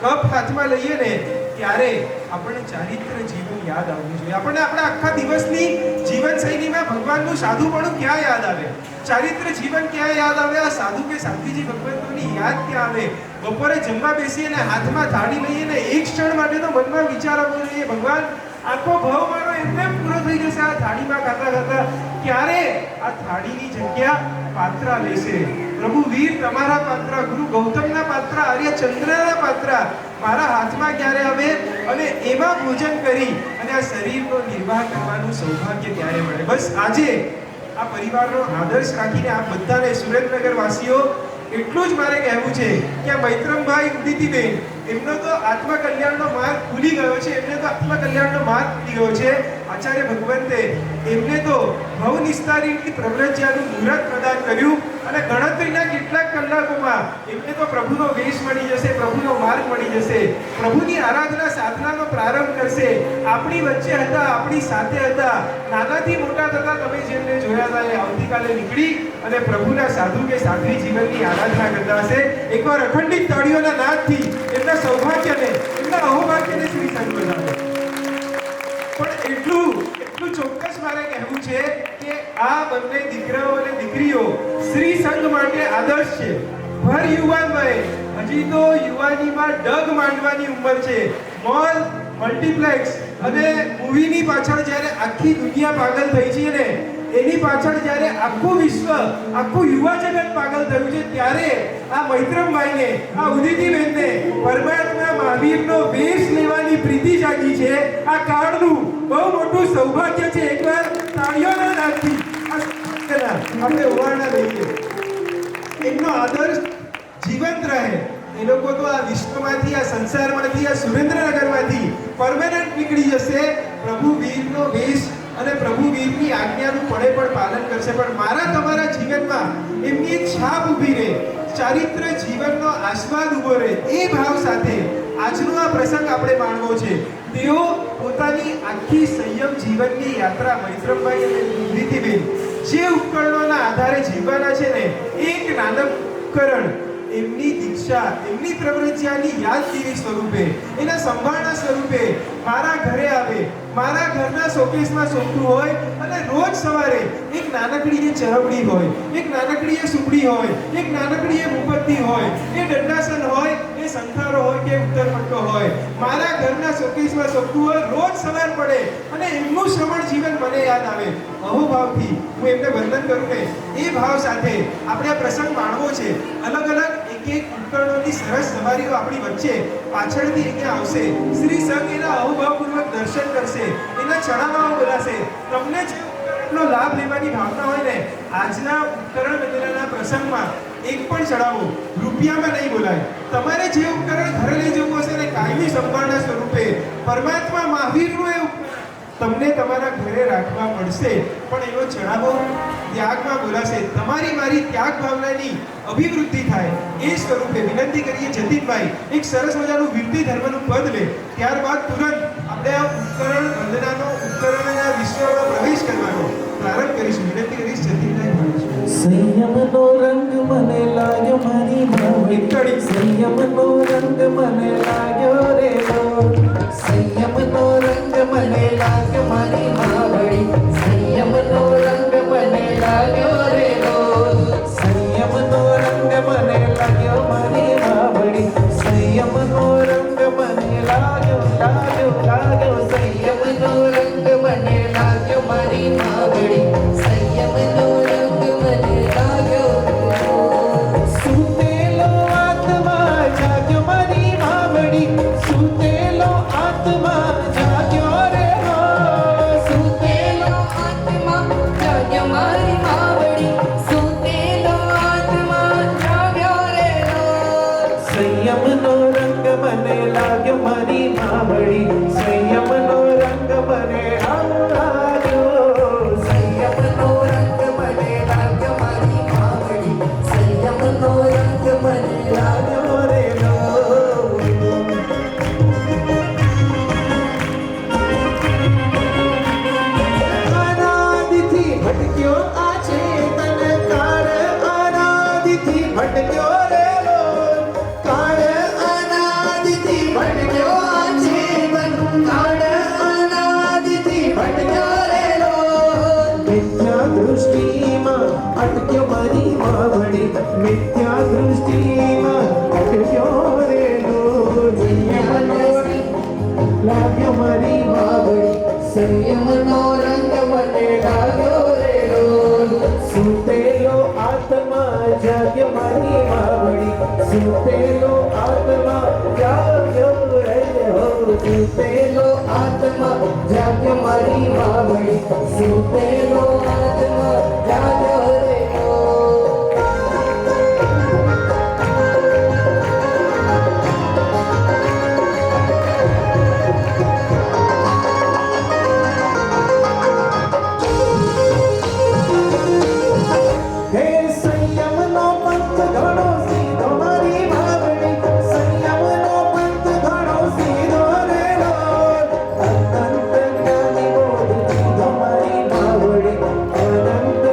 કપ હાથમાં લઈએ ને, ત્યારે આપણને ચારિત્ર જીવન યાદ આવવું જોઈએ. આપણને આપણા આખા દિવસની જીવનશૈલીમાં ભગવાનનું સાધુપણું ક્યાં યાદ આવે, ચારિત્ર જીવન ક્યાં યાદ આવે, આ સાધુ કે સાધ્વીજી ભગવંતોની યાદ ક્યાં આવે. બપોરે જમવા બેસીએ ને હાથમાં થાળી લઈએ ને એક ક્ષણ માટે તો મનમાં વિચાર આવવો જોઈએ, ભગવાન આખો ભાવ મારો એમને પૂરો થઈ જશે આ થાળીમાં ખાતા ખાતા, ક્યારે આ થાળીની જગ્યા પાત્રા લેશે. પ્રભુ વીર તમારા પાત્રા, ગુરુ ગૌતમના પાત્રા, આર્ય ચંદ્રના પાત્રા મારા હાથમાં ક્યારે આવે અને એમાં ભોજન કરી અને આ શરીરનો નિર્વાહ કરવાનું સૌભાગ્ય ક્યારે મળે. બસ આજે આ પરિવારનો આદર્શ રાખીને આ બધાને સુરેન્દ્રનગર વાસીઓ એટલું જ મારે કહેવું છે કે આ મૈત્રમભાઈ ઉદિતીબેન, એમનો તો આત્મકલ્યાણનો માર્ગ ખુલી ગયો છે, એમને તો આત્મકલ્યાણનો માર્ગ ખુલી ગયો છે. આચાર્ય ભગવંતે એમને તો ભવ નિસ્તારીની પ્રવ્રજ્યાનું મુહૂર્ત પ્રદાન કર્યું અને ગણતરીના કેટલાક કલાકોમાં એમને તો પ્રભુનો વેશ મળી જશે, પ્રભુનો માર્ગ મળી જશે, પ્રભુની આરાધના સાધનાનો પ્રારંભ કરશે. આપણી વચ્ચે હતા, આપણી સાથે હતા, નાનાથી મોટા થતા તમે જેમને જોયા હતા એ આવતીકાલે નીકળી અને પ્રભુના સાધુ કે સાધ્વી જીવનની આરાધના કરતા હશે. એકવાર અખંડિત તાળીઓના નાદથી એમના સૌભાગ્યને, એમના અહોભાગ્યને શ્રી સંત બજાવે. પણ એટલું ચોક્કસ મારે કહેવું છે કે આ બંને દીકરાઓ અને દીકરીઓ શ્રી સંઘ માટે આદર્શ છે. ભર યુવાન વયે, હજી તો યુવાનીમાં ડગ માંડવાની ઉંમર છે. મોલ, મલ્ટીપ્લેક્સ અને મૂવીની પાછળ જ્યારે આખી દુનિયા પાગલ થઈ છે ને, એની પાછળ જ્યારે આખું વિશ્વ, આખું યુવા જગત પાગલ થયું છે, ત્યારે આ મૈત્રમભાઈને, આ ઉદિતીબેનને પરમાત્મા મહાવીરનો વેશ લેવાની પ્રીતિ જાગી છે. આ કાળનું બહુ મોટું સૌભાગ્ય છે. એકવાર તાળીઓના નાદથી આ આપણે ઓવારણા લઈએ. એમનો આદર્શ જીવંત રહે. એ લોકો તો આ વિશ્વમાંથી, આ સંસારમાંથી, આ સુરેન્દ્રનગરમાંથી પરમેનન્ટ નીકળી જશે. પ્રભુ વીરનો વેશ અને પ્રભુ વીરની આજ્ઞાનું પડે પણ પાલન કરશે. પણ મારા તમારા જીવનમાં એમની એક છાપ ઊભી રહે, ચારિત્ર જીવનનો આસ્વાદ ઊભો રહે, એ ભાવ સાથે આજનો આ પ્રસંગ આપણે માણવો છે. તેઓ પોતાની આખી સંયમ જીવનની યાત્રા મૈત્રમભાઈ અને ઉદિતીબેન જે ઉપકરણોના આધારે જીવવાના છે ને, એક નાનક ઉપકરણ, એમની દીક્ષા, એમની પ્રવૃત્તિની યાદગીરી સ્વરૂપે, એના સંભાળના સ્વરૂપે મારા ઘરે આવે, મારા ઘરના શોકેસમાં સોંપતું હોય અને રોજ સવારે એક નાનકડી એ ચરવડી હોય, એક નાનકડી એ સુપડી હોય, એક નાનકડી એ મુપત્તી હોય, એ દંડાસન હોય, એ સંખારો હોય કે ઉત્તરપટ્ટો હોય, મારા ઘરના શોકેસમાં સોંપતું હોય, રોજ સવાર પડે અને એમનું શ્રવણ જીવન મને યાદ આવે. અહોભાવથી હું એમને વંદન કરું ને એ ભાવ સાથે આપણે આ પ્રસંગ માણવો છે. અલગ અલગ એક એક ઉપકરણોની સરસ સવારીઓ આપણી વચ્ચે પાછળથી અહીંયા આવશે. શ્રી સંઘ એના અહોભાવપૂર્વક દર્શન કરશે, એના ચણાવાઓ બોલાશે. તમને જે ઉપકરણનો લાભ લેવાની ભાવના હોય ને, આજના ઉપકરણ વંદનાના પ્રસંગમાં એક પણ ચડાવો રૂપિયામાં નહીં બોલાય. તમારે જે ઉપકરણ ઘરે લઈ જવું હશે ને કાયમી સંભાળના સ્વરૂપે પરમાત્મા મહાવીરનું એ ઉપકરણ તમને તમારા ઘરે રાખવા મળશે, પણ એનો ચડાવો ત્યાગમાં બોલાશે. તમારી મારી ત્યાગ ભાવનાની અભિવૃદ્ધિ થાય એ સ્વરૂપે વિનંતી કરીએ. જતીનભાઈ એક સરસ મજાનું વિરતી ધર્મનું પદ લે, ત્યારબાદ તુરંત આપણે આ ઉપકરણ વંદનાનો ઉપકરણના વિશ્વમાં પ્રવેશ કરવાનો પ્રારંભ કરીશું. વિનંતી કરીશ જતીનભાઈ. સંયમનો રંગ મને લાગ્યો મારી ભાવડી, સંયમનો રંગ મને લાગ્યો રે સંયમનો રંગ મને લાગ્યો મારી ભાવડી, સંયમનો રંગ મને લાગ્યો રે સંયમનો રંગ મને લાગ્યો મારી ભાવડી, સંયમનો રંગ મને લાગ્યો સંયમનો રંગ મને લાગ્યો મારી ભાવડી, સંયમનો રંગ મને લાગ્યો. સુતેલો આત્મા જાગ્યો મારી ભાવડી, સુતેલો આત્મા જાગ્યો રે સુતેલો આત્મા જાગ્યો મારી માવડી, સુતેલો આત્મા જાગ્યો રે સંયમનો રંગ મને લાગ્યો મારી ભાવડી, સંયમનો રંગ મને લાગ્યો, સંયમનો રંગ મને લાગ્યો મારી ભાવડી, સંયમનો રંગ મને લાગ્યો રે અનાદિથી ભટક્યો આ ચેતન કાળ, અનાદિથી ભટક્યો રે કાળ, અનાદિથી ભટક્યો આ ચેતન કાળ, અનાદિથી ભટક્યો રે મિથ્યા દૃષ્ટિમાં અટક્યો મારી માવડી, મિથ્યા દૃષ્ટિમાં અટક્યો રે લાગ્યો મારી માવડી, સંયમનો રંગ મને લાગ્યો રે સુતેલો આત્મા જાગ્યો મારી માવડી, સુતેલો આત્મા જાગ્યો રે સુતેલો આત્મા જાગ્યો મારી માવડી, સુતેલો આત્મા જાગ્યો રે હે સંયમનો પંથ ઘણો સીધો મારી ભાવડી, સંયમનો પંથ ઘણો સીધો રે અનંત જ્ઞાની બોધ દીધો મારી ભાવડી, અનંત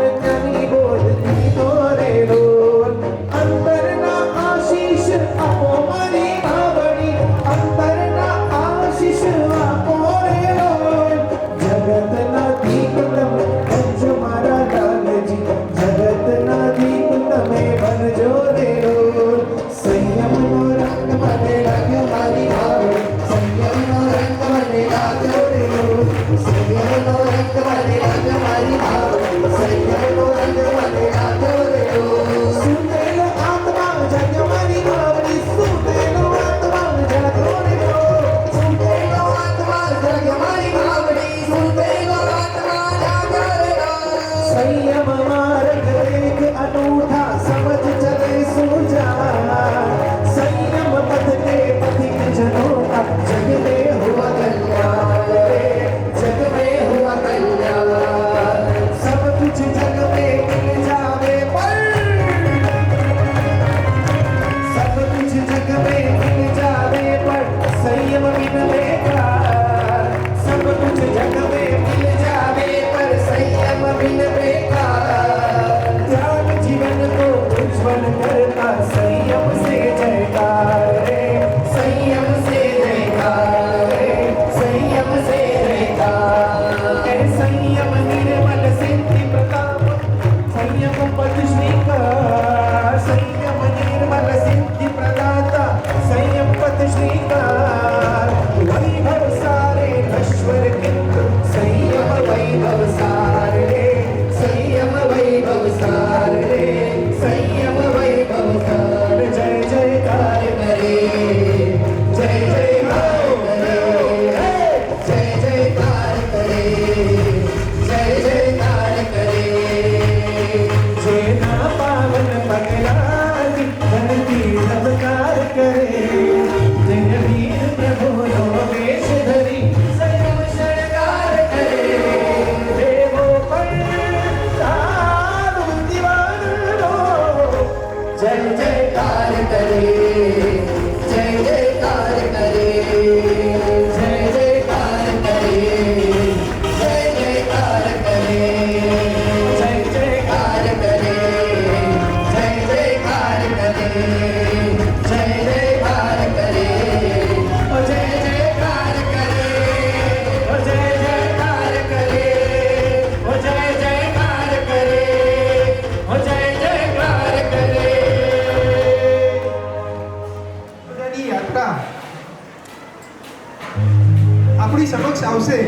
આપણી સમક્ષ આવશે,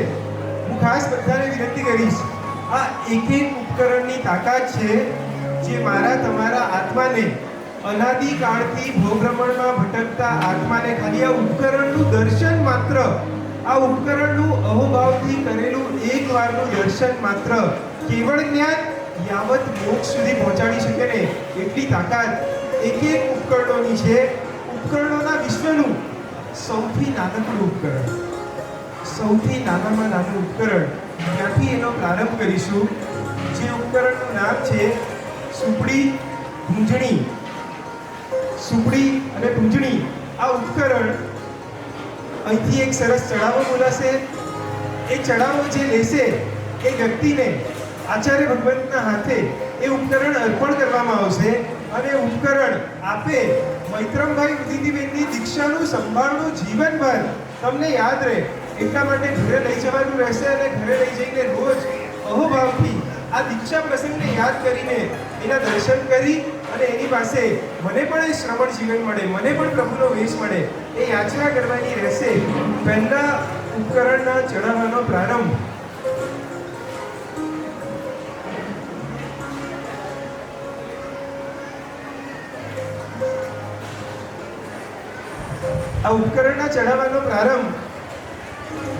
હું ખાસ બધાને વિનંતી કરીશ, આ એક એક ઉપકરણની તાકાત છે જે મારા તમારા આત્માને, અનાદિકાળથી ભવભ્રમણમાં ભટકતા આત્માને ખાલી આ ઉપકરણનું દર્શન માત્ર, આ ઉપકરણનું અહોભાવથી કરેલું એક વારનું દર્શન માત્ર કેવળ જ્ઞાન યાવત મોક્ષ સુધી પહોંચાડી શકે ને એટલી તાકાત એક એક ઉપકરણોની છે. ઉપકરણોના વિશ્વનું સૌથી નાનકડું ઉપકરણ, સૌથી નાનામાં નાનું ઉપકરણ, ત્યાંથી એનો પ્રારંભ કરીશું. જે ઉપકરણનું નામ છે સુપડી પૂંજણી. સુપડી અને પૂંજણી આ ઉપકરણ, અહીંથી એક સરસ ચડાવો બોલાશે. એ ચડાવો જે લેશે એ વ્યક્તિને આચાર્ય ભગવંતના હાથે એ ઉપકરણ અર્પણ કરવામાં આવશે અને ઉપકરણ આપે મૈત્રમભાઈ ઉદિતિબેનની દીક્ષાનું સંભાળનું જીવનભર તમને યાદ રહે એટલા માટે ઘરે લઈ જવાનું રહેશે અને ઘરે લઈ જઈને રોજ અહોભાવથી આ દીક્ષા પ્રસંગને યાદ કરીને એના દર્શન કરી અને એની પાસે મને પણ એ શ્રવણ જીવન મળે, મને પણ પ્રભુનો વેશ મળે એ યાચના કરવાની રહેશે. પહેલા ઉપકરણના ચડાવવાનો પ્રારંભ આ ઉપકરણના ચડાવવાનો પ્રારંભ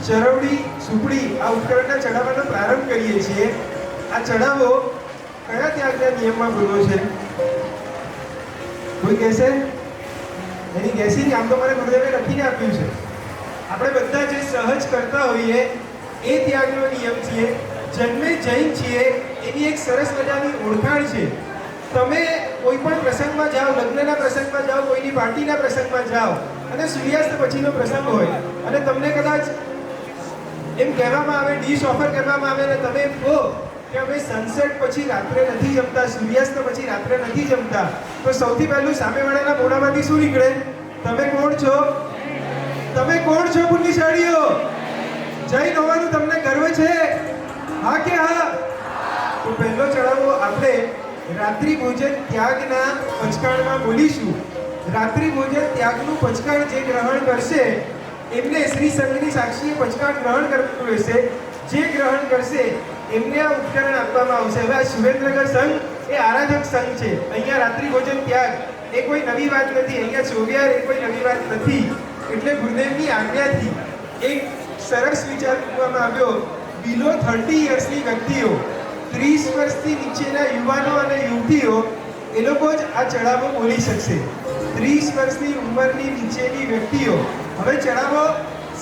ચરવડી સુપડી આ ઉપકરણના ચડાવવાનો પ્રારંભ કરીએ છીએ. આ ચડાવો કયા ત્યાગના નિયમમાં બોલવો છે? કોઈ કહેશે? એની ગેસિંગ આમ તો મને ગુરુદેવે લખીને આપ્યું છે. આપણે બધા જે સહજ કરતા હોઈએ એ ત્યાગનો નિયમ છે. જન્મે જૈન છીએ એની એક સરસ મજાની ઓળખાણ છે. તમે કોઈ પણ પ્રસંગમાં જાઓ, લગ્નના પ્રસંગમાં જાઓ, કોઈની પાર્ટીના પ્રસંગમાં જાઓ અને સૂર્યાસ્ત પછીનો પ્રસંગ હોય અને તમને કદાચ એમ કહેવામાં આવે, ડીશ ઓફર કરવામાં આવે અને તમે એમ કહો કે અમે સનસેટ પછી રાત્રે નથી જમતા, સૂર્યાસ્ત પછી રાત્રે નથી જમતા, તો સૌથી પહેલું સામેવાળાના મોઢામાંથી શું નીકળે? તમે કોણ છો? તમે કોણ છો પુણ્યશાળીઓ? જૈન હોવાનું તમને ગર્વ છે? હા કે હા? તો પહેલો ચડાવો આપણે રાત્રિ ભોજન ત્યાગના પચકાણમાં બોલીશું. રાત્રિ ભોજન ત્યાગનું પચકાણ જે ગ્રહણ કરશે એમને શ્રી સંઘની સાક્ષીએ પચકાણ ગ્રહણ કરવું રહેશે. જે ગ્રહણ કરશે એમને આ ઉપકરણ આપવામાં આવશે. હવે આ સુરેન્દ્રનગર સંઘ એ આરાધક સંઘ છે. અહીંયા રાત્રિ ભોજન ત્યાગ એ કોઈ નવી વાત નથી, અહીંયા ચોગિયાર એ કોઈ નવી વાત નથી. એટલે ગુરુદેવની આજ્ઞાથી એક સરસ વિચાર મૂકવામાં આવ્યો. બિલો 30 યર્સની વ્યક્તિઓ, 30 વર્ષથી નીચેના યુવાનો અને યુવતીઓ એ લોકો જ આ ચડાવો બોલી શકશે. 30 વર્ષની ઉંમરની નીચેની વ્યક્તિઓ. હવે ચડાવો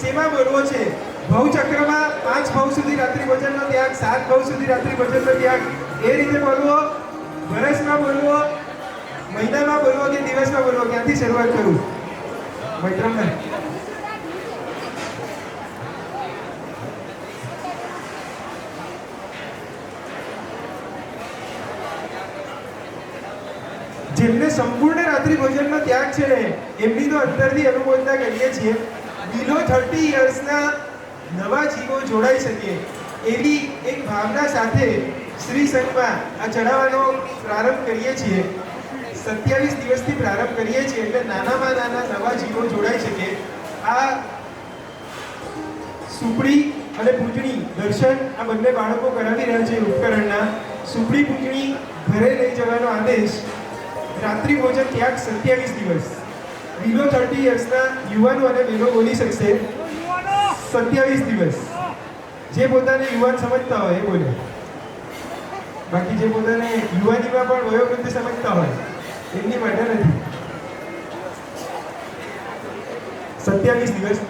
શેમાં બોલવો છે? ભવચક્રમાં 5 ભવ સુધી રાત્રિ ભોજનનો ત્યાગ, 7 ભવ સુધી રાત્રિ ભોજનનો ત્યાગ, એ રીતે બોલવો? વર્ષમાં બોલવો, મહિનામાં બોલવો કે દિવસમાં બોલવો? ક્યાંથી શરૂઆત કરું? મૈત્રમભાઈ. જેમને સંપૂર્ણ રાત્રિ ભોજનનો ત્યાગ છે ને એમની તો અંતરથી અનુમોદના કરીએ છીએ. બિલો 30 યર્સના નવા જીવો જોડાઈ શકે એવી એક ભાવના સાથે શ્રી સંઘમાં આ ચડાવવાનો પ્રારંભ કરીએ છીએ. 27 દિવસથી પ્રારંભ કરીએ છીએ એટલે નાનામાં નાના નવા જીવો જોડાઈ શકે. આ સુપડી અને પૂંજણી દર્શન આ બંને બાળકો કરાવી રહ્યા છે ઉપકરણના. સુપડી પૂંજણી ઘરે લઈ જવાનો આદેશ. રાત્રિ ભોજન ત્યાગ 27 દિવસ. બિલો 30 યર્સના યુવાનો અને બહેનો બોલી શકશે 27 દિવસ. જે પોતાને યુવાન સમજતા હોય એ બોલે, બાકી જે પોતાને યુવાનીમાં પણ વયોવૃદ્ધ સમજતા હોય એમની માટે નથી. 27 દિવસ.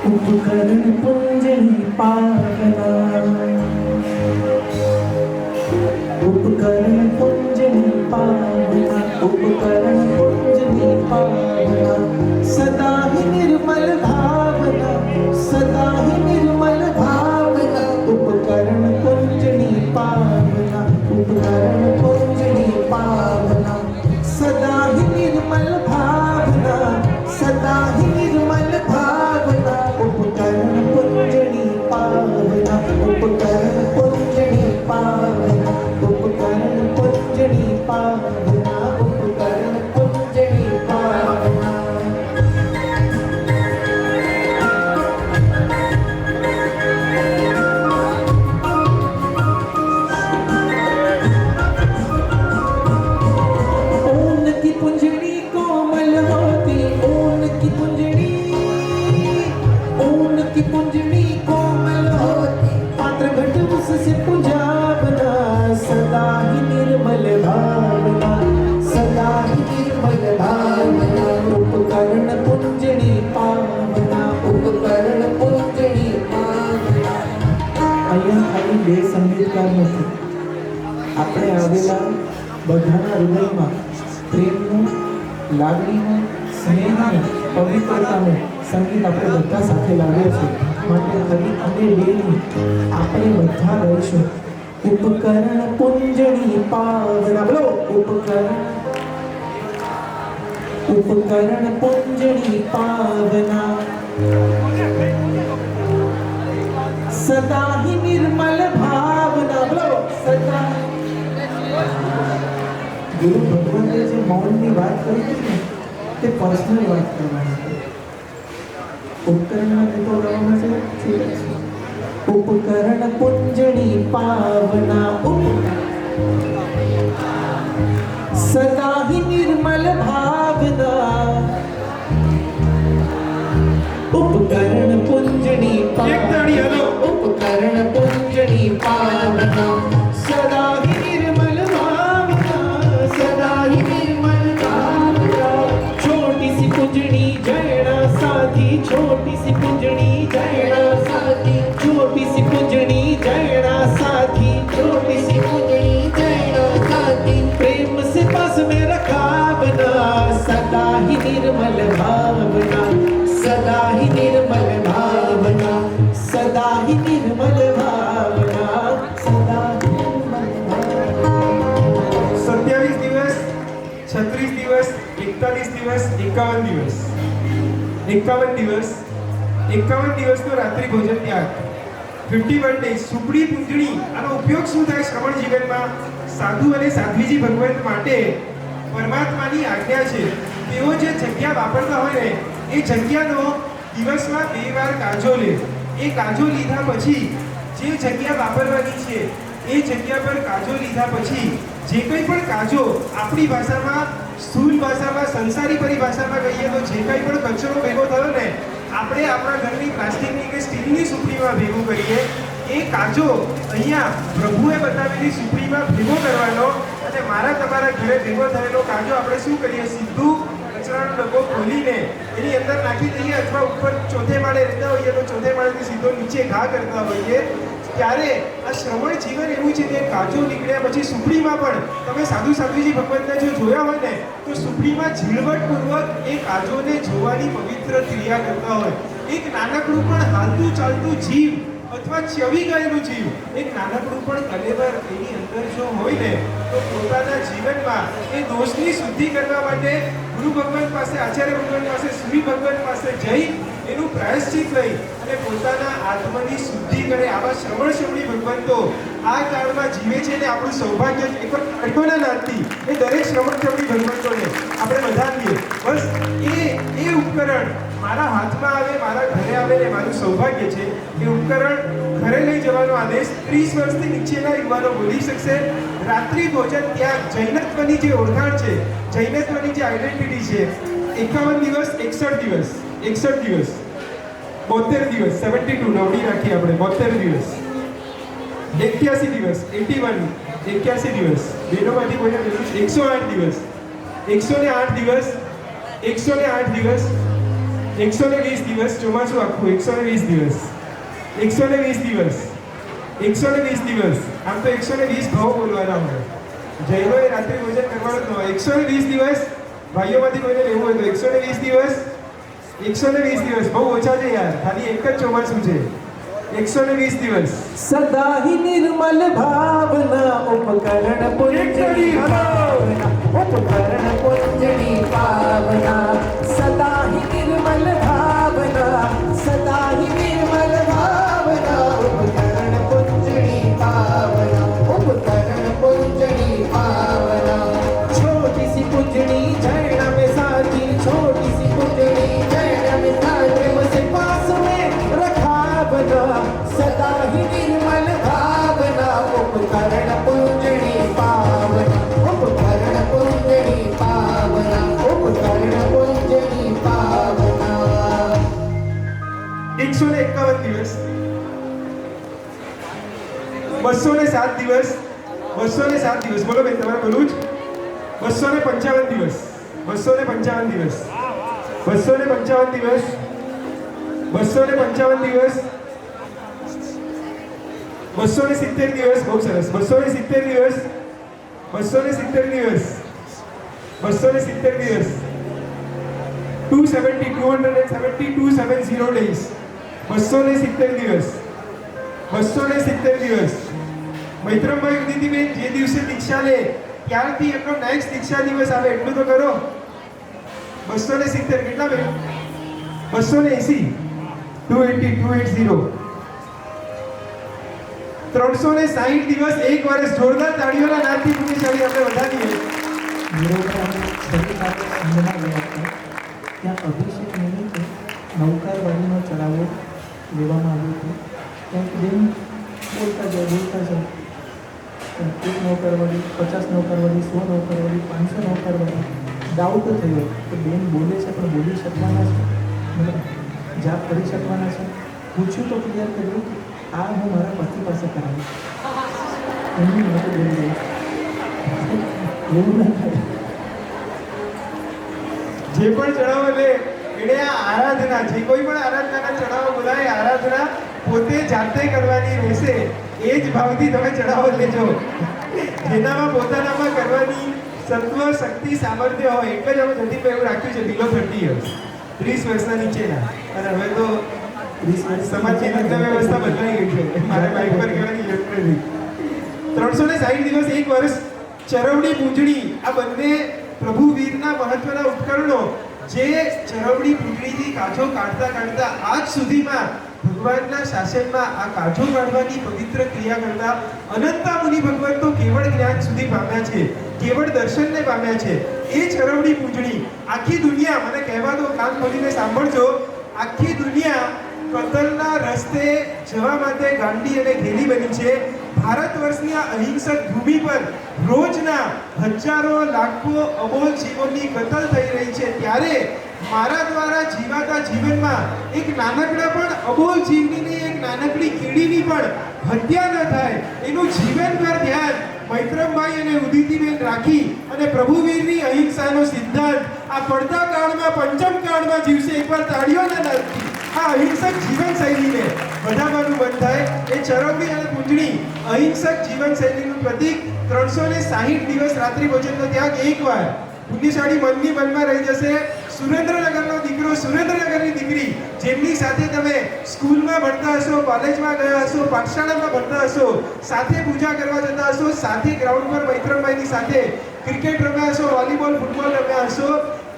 उपकरण पुंजनी पावना, उपकरण पुंजनी पावना, उपकरण पुंजनी पावना, सदा ही निर्मल भावना, सदा ही निर्मल भावना, उपकरण पुंजनी पावना, उपकरण पुंजनी पावना, सदा ही निर्मल भावना, सदा ही निर्मल भावना, उपकरण पुंजनी पावना, उपकरण पुंजनी पावना, उपकरण આપણે આવેલા બધાના હૃદયમાં પ્રેમનું, લાગણીનું, સ્નેહનું, પવિત્રતાનું સંગીત આપણે બધા સાથે લાવ્યો છે. માટે હરી અને બેની આપણે બધા રહીશું. ઉપકરણ પુંજણી પાવના, બોલો ઉપકરણ પુંજણી પાવના, સદા હિ નિર્મલ ભાવના, બોલો સદા. ગુરુ ભગવાને જે મૌનની વાત કરી હતી ને, તે પર્સનલ વાત કરવાની હતી. ઉપકરણમાં ગીતો ગાવામાં છે, ઉપકરણ પુંજણી પાવના, સદા હિ નિર્મલ ભાવના, ઉપકરણ પુંજણી પાવના, ઉપકરણ પુંજણી પાવના, સદા હિ નિર્મલ ભાવના, સદા હિ નિર્મલ ભાવના. छोटी सी कुंजड़ी जयड़ा साथी, छोटी सी कुंजड़ी जयड़ा साथी, छोटी सी कुंजड़ी जयड़ा साथी, छोटी सी कुंजड़ी जयड़ा साथी. प्रेम से पास में रखा बना, सदा ही निर्मल भावना, सदा ही निर्मल भावना, सदा ही निर्मल भावना, सदा ही निर्मल भावना. 27 દિવસ, 36 દિવસ, 41 દિવસ, 51 દિવસ, 51 દિવસ, 51 દિવસનો રાત્રિ ભોજન ત્યાગ, 51 ડેઝ. સુપડી પૂંજણી, આનો ઉપયોગ શું થાય શ્રવણ જીવનમાં? સાધુ અને સાધ્વીજી ભગવંત માટે પરમાત્માની આજ્ઞા છે. તેઓ જે જગ્યા વાપરતા હોય ને, એ જગ્યાનો દિવસમાં 2 વાર કાજો લે. એ કાજો લીધા પછી જે જગ્યા વાપરવાની છે, એ જગ્યા પર કાજો લીધા પછી જે કંઈ પણ કાજો આપણી ભાષામાં, સ્થૂળ ભાષામાં, સંસારી પરિભાષામાં કહીએ તો જે કંઈ પણ કચરો ભેગો થયો ને, આપણે આપણા ઘરની પ્લાસ્ટિકની કે સ્ટીલની સુપડીમાં ભેગું કરીએ. એ કાજો અહીંયા પ્રભુએ બતાવેલી સુપડીમાં ભેગો કરવાનો, અને મારા તમારા ઘરે ભેગો થયેલો કાજો આપણે શું કરીએ? સીધું કચરાનો ડબ્બો ખોલીને એની અંદર નાખી દઈએ, અથવા ઉપર ચોથે માળે રહેતા હોઈએ તો ચોથે માળેથી સીધો નીચે ઘા કરતા હોઈએ. ત્યારે આ શ્રવણ જીવન એવું છે કે કાજો નીકળ્યા પછી સુપડીમાં પણ તમે સાધુ સાધ્વીજી ભગવંતને જો જોયા હોય ને, તો સુપડીમાં ઝીણવટપૂર્વક એ કાજોને જોવાની પવિત્ર ક્રિયા કરતા હોય. એક નાનકડું પણ હાલતું ચાલતું જીવ અથવા ચવી ગયેલું જીવ, એક નાનકડું પણ કલેવર એની અંદર જો હોય ને, તો પોતાના જીવનમાં એ દોષની શુદ્ધિ કરવા માટે ગુરુ ભગવાન પાસે, આચાર્ય ભગવાન પાસે, સૂર્ય ભગવાન પાસે જઈ એનું પ્રાયશ્ચિત લઈ અને પોતાના આત્માની શુદ્ધિ કરે. આવા શ્રવણ શ્રવણી ભગવંતો આ કાળમાં જીવે છે ને આપણું સૌભાગ્ય છે. એક અટકોના નાથી એ દરેક શ્રવણ શ્રવણી ભગવંતોને આપણે વધાવીએ. બસ એ ઉપકરણ મારા હાથમાં આવે, મારા ઘરે આવે ને મારું સૌભાગ્ય છે. એ ઉપકરણ ઘરે લઈ જવાનો આદેશ 30 વર્ષથી નીચેના યુવાનો બોલી શકશે. રાત્રિ ભોજન ત્યાગ જૈનત્વની જે ઓળખાણ છે, જૈનત્વની જે આઈડેન્ટિટી છે, 51 દિવસ, 61 દિવસ, 61 દિવસ, 72 દિવસ, 72 નવડી રાખીએ આપણે, 72 દિવસ, 81 દિવસ, 81, 81 દિવસ, બેનોમાંથી કોઈને 108 દિવસ, 108 દિવસ, 108 દિવસ, 120 દિવસ, ચોમાસું આખું 120 દિવસ, 120 દિવસ, 120 દિવસ. આમ તો 120 ભાવ બોલવાના હોય. જૈનોએ રાત્રિ ભોજન કરવાનું જ ન હોય. 120 દિવસ, ભાઈઓમાંથી કોઈને લેવું હોય તો 120 દિવસ, 120 દિવસ બહુ ઓછા છે યાર, ખાલી એક જ ચોમાસું છે. 120 દિવસ. સદા હિ નિર્મલ ભાવના, ઉપકરણ પુંજણી ભાવના, ઉપકરણ પુંજણી ભાવના, સદા હિ નિર્મલ ભાવના, સદા હિ નિર્મલ ભાવના, ઉપકરણ પુંજણી ભાવના, ઉપકરણ પુંજણી ભાવના. छोटी सी कुंजड़ी जयड़ा में साथी, छोटी सी कुंजड़ी जयड़ा में साथी, उसे पास में रखा बना, सदा ही निर्मल भावना, उपकरण पुंजड़ी पावना, उपकरण पुंजड़ी पावना, उपकरण पुंजड़ी पावना. 151 દિવસ, 207 દિવસ, 207 દિવસ. બોલો બેન, તમારે બોલવું જ. 255 દિવસ, 255 દિવસ, 255 દિવસ, 255 દિવસ, 270 દિવસ. બહુ સરસ. 270 દિવસ, 270 દિવસ 270 દિવસ 270 days 270 દિવસ 270 દિવસ મૈત્રમભાઈ ઉદિતિબેન જે દિવસે દીક્ષા લે ત્યારથી એમનો નેક્સ્ટ દીક્ષા દિવસ આવે એટલું તો કરો 270 કેટલા બેન 280 280 360 દિવસ એક વર્ષ જોરદાર તાળીઓના નાદથી પુણ્યશાળી આપણે વધારીએ ત્યાં અભિષેક નિમિત્તે નૌકારવાડીનો ચડાવો લેવામાં આવ્યો હતો ત્યાં બેન બોલતા જાય એક નૌકારવાડી 50 નૌકારવાડી 100 નૌકારવાડી 500 નૌકારવાડી ડાઉટ થયો કે બેન બોલે છે પણ બોલી શકવાના છે મતલબ જાપ કરી શકવાના છે પૂછ્યું તો ક્લિયર કર્યું કે આ હું મારા પતિ પાસે કરાવીશ એમની માટે બોલી રહી એવું ના થાય જે પણ ચડાવો લે એને આ આરાધના જે કોઈ પણ આરાધનાના ચડાવો બોલાય આરાધના પોતે જાતે કરવાની રહેશે એ જ ભાવથી તમે ચડાવો લેજો જેનામાં પોતાનામાં કરવાની સત્વ શક્તિ સામર્થ્ય હોય એટલે જ અમે જતીભાઈ એવું રાખ્યું છે બિલો 30 years 30 વર્ષના નીચેના અને હવે તો સમાજની રીતે વ્યવસ્થા બદલાઈ ગઈ છે મારે બાઇક પર કહેવાની જરૂર નથી 360 દિવસ એક વર્ષ ચરવડી પૂંજણી આ બંને પ્રભુ વીરના મહત્વના ઉપકરણો જે ચરવડી પૂંજણીથી કાચો કાઢતા આજ સુધીમાં ભગવાનના શાસનમાં આ કાચો કાઢવાની પવિત્ર ક્રિયા કરતા અનંતા મુનિ ભગવાન તો કેવળ જ્ઞાન સુધી પામ્યા છે કેવળ દર્શનને પામ્યા છે એ ચરવડી પૂંજણી આખી દુનિયા મને કહેવા દો કાન ખોલીને સાંભળજો આખી દુનિયા કતલના રસ્તે જવા માટે ગાંડી અને ઘેલી બની છે ભારત વર્ષની આ અહિંસક ભૂમિ પર રોજના હજારો લાખો અબોલ જીવોની કતલ થઈ રહી છે ત્યારે મારા દ્વારા જીવાતા જીવનમાં એક નાનકડા પણ અબોલ જીવની એક નાનકડી કીડીની પણ હત્યા ન થાય એનું જીવનભર ધ્યાન મૈત્રમભાઈ અને ઉદિતિબેન રાખી અને પ્રભુવીરની અહિંસાનો સિદ્ધાંત આ પડતા કાળમાં પંચમ કાળમાં જીવશે એકવાર તાળીઓના નાદથી આ અહિંસક જીવનશૈલીને વધારવાનું બંધ થાય એ ચરવડી અને પૂંજણી અહિંસક જીવનશૈલીનું પ્રતીક 360 દિવસ રાત્રિ ભોજનનો ત્યાગ એકવાર પુણ્યશાળી મનની મનમાં રહી જશે સુરેન્દ્રનગરનો દીકરો સુરેન્દ્રનગરની દીકરી જેમની સાથે તમે સ્કૂલમાં ભણતા હશો કોલેજમાં ગયા હશો પાઠશાળામાં ભણતા હશો સાથે પૂજા કરવા જતા હશો સાથે ગ્રાઉન્ડ પર મૈત્રમભાઈની સાથે ક્રિકેટ રમ્યા હશો વોલીબોલ ફૂટબોલ રમ્યા હશો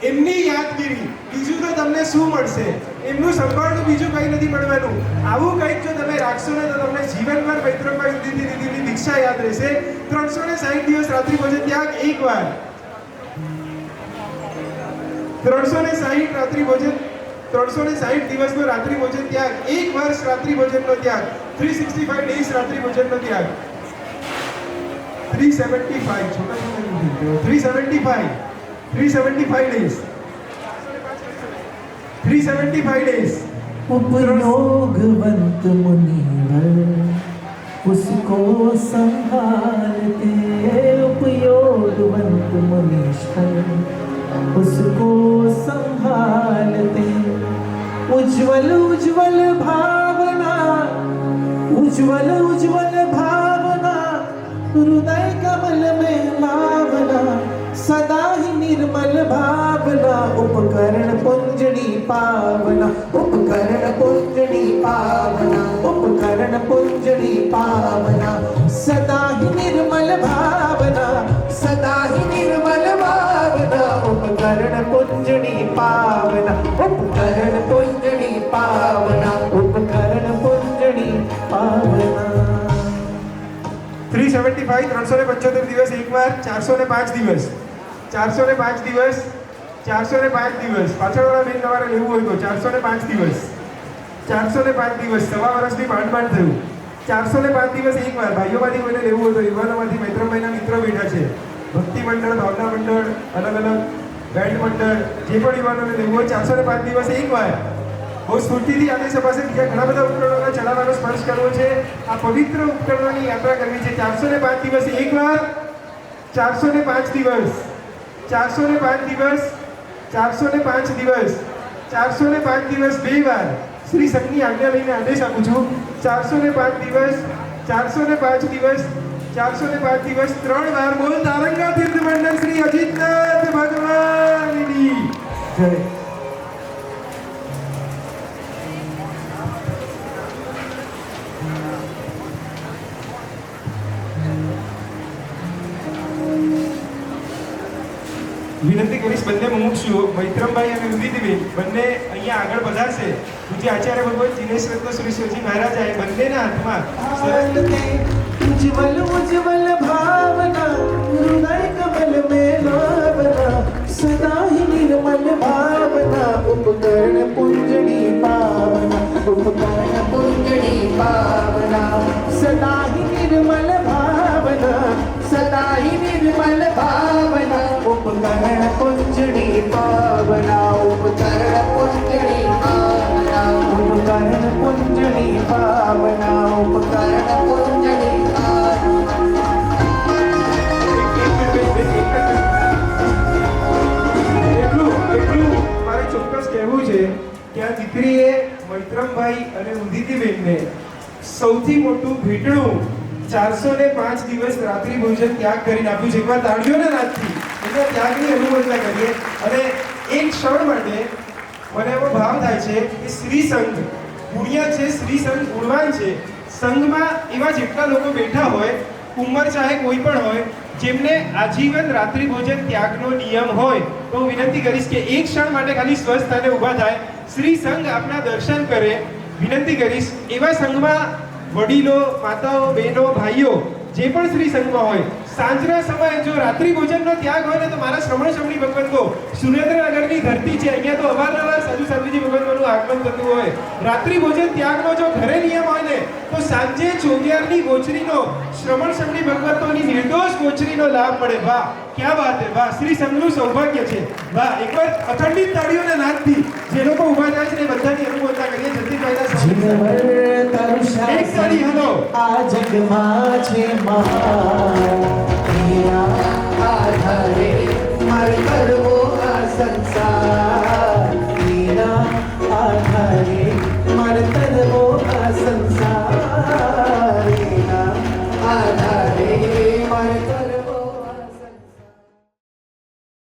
એમની યાદગીરી બીજું તો તમને શું મળશે એમનું સંભાળનું બીજું કંઈ નથી મળવાનું આવું કંઈક જો તમે રાખશો ને તો તમને જીવનભર મૈત્રમભાઈ દીદીની દીક્ષા યાદ રહેશે 360 દિવસ રાત્રિ ભોજન ત્યાગ એકવાર 360 રાત્રિ ભોજન 360 દિવસનો રાત્રિ ભોજન ત્યાગ એક વર્ષ રાત્રિ ભોજનનો ત્યાગ 365 ડેઝ રાત્રિ ભોજનનો ત્યાગ 375 છોટા છોટા 375 days 375 days उपयोगवंत मुनिवर उसको संभालते उपयोगवंत मुनीश्वर उसको संभालते उज्जवल उज्जवल भावना उज्जवल उज्जवल भावना हृदय कमल में भावना सदा ही निर्मल भावना उपकरण पुंजनी पावना उपकरण पुंजनी पावना उपकरण पुंजनी पावना सदा ही निर्मल भावना सदा ही निर्मल भावना उपकरण पुंजनी पावना उपकरण पुंजनी पावना उपकरण पुंजनी पावना 375 375 દિવસ એકવાર 405 દિવસ 405 દિવસ 405 દિવસ પાછળવાળા બેન તમારે લેવું હોય તો 405 દિવસ 405 દિવસ સવા વર્ષથી માંડ થયું 405 દિવસ એકવાર ભાઈઓમાંથી કોઈને લેવું હોય તો યુવાનોમાંથી મૈત્રમભાઈના મિત્રો બેઠા છે ભક્તિ મંડળ ભાવના મંડળ અલગ અલગ બેન્ડ મંડળ જે પણ યુવાનોને લેવું હોય 405 દિવસ એકવાર બહુ સ્ફૂર્તિથી આદેશ અપાશે બીજા ઘણા બધા ઉપકરણોને ચલાવવાનો સ્પર્શ કરવો છે આ પવિત્ર ઉપકરણોની યાત્રા કરવી છે 405 દિવસ એકવાર 405 દિવસ 405 દિવસ 405 દિવસ 405 દિવસ બે વાર શ્રી સંઘની આજ્ઞા લઈને આદેશ આપું છું 405 દિવસ 405 દિવસ 405 દિવસ 3 વાર બોલ તારંગા તીર્થ મંડળ શ્રી અજીતનાથ ભગવાનની જય. વિનંતી કરીશ બંને મુમુક્ષુઓ મૈત્રમભાઈ અને ઉદિતબેન બંને અહીંયા આગળ પધારશે. પૂજ્ય આચાર્ય ભગવાન દિનેશ રત્ન સુરેશ્વરજી મહારાજાએ બંનેના હાથમાં સરસ उज्जवल उज्जवल भावना हृदय कमल में लावना सदा ही निर्मल भावना उपकरण पुंजनी पावना उपकरण पुंजनी पावना सदा ही निर्मल भावना सदा ही निर्मल भावना उपकरण पुंजनी पावना उपकरण पुंजनी पावना उपकरण पुंजनी पावना उपकरण पुंजनी એટલું મારે ચોક્કસ કહેવું છે કે આ દીકરીએ મૈત્રમભાઈ અને ઉદિતિબેનને સૌથી મોટું ભેટણું 405 દિવસ રાત્રિ ભોજન ત્યાગ કરીને આપ્યું છે. એકવાર તાળીઓના નાદથી એના ત્યાગની અનુમોદના કરીએ. અને એક ક્ષણ માટે મને એવો ભાવ થાય છે કે શ્રી સંઘ પુણ્ય છે, શ્રી સંઘ ગુણવાન છે. સંઘમાં એવા જેટલા લોકો બેઠા હોય, ઉંમર ચાહે કોઈ પણ હોય, જેમને આજીવન રાત્રિ ભોજન ત્યાગનો નિયમ હોય, તો હું વિનંતી કરીશ કે એક ક્ષણ માટે ખાલી સ્વસ્થ અને ઊભા થાય, શ્રી સંઘ આપના દર્શન કરે. વિનંતી કરીશ એવા સંઘમાં વડીલો, માતાઓ, બહેનો, ભાઈઓ જે પણ શ્રી સંઘમાં હોય, સાંજના સમયે જો રાત્રિ ભોજનનો ત્યાગ હોય ને તો મારા શ્રમણ શ્રમણી ભગવંતો, સુરેન્દ્રનગરની ધરતી છે, અહીંયા તો અવારનવાર સાધુ સાધ્વીજી ભગવંતોનું આગમન થતું હોય. રાત્રિ ભોજન ત્યાગનો જો ઘરે નિયમ હોય ને તો સાંજે ચોગિયારની ગોચરીનો, શ્રમણ શ્રમણી ભગવંતોની નિર્દોષ ગોચરીનો લાભ મળે. વાહ, ક્યાં વાત છે, વાહ, શ્રી સંઘનું સૌભાગ્ય છે. વાહ, એકવાર અખંડિત તાળીઓના નાદથી જે લોકો ઊભા થાય છે ને બધાની અનુમોદના કરીએ. જલ્દીભાઈના જીવન તારું એક તાળી હલો. આ જગમાં છે મા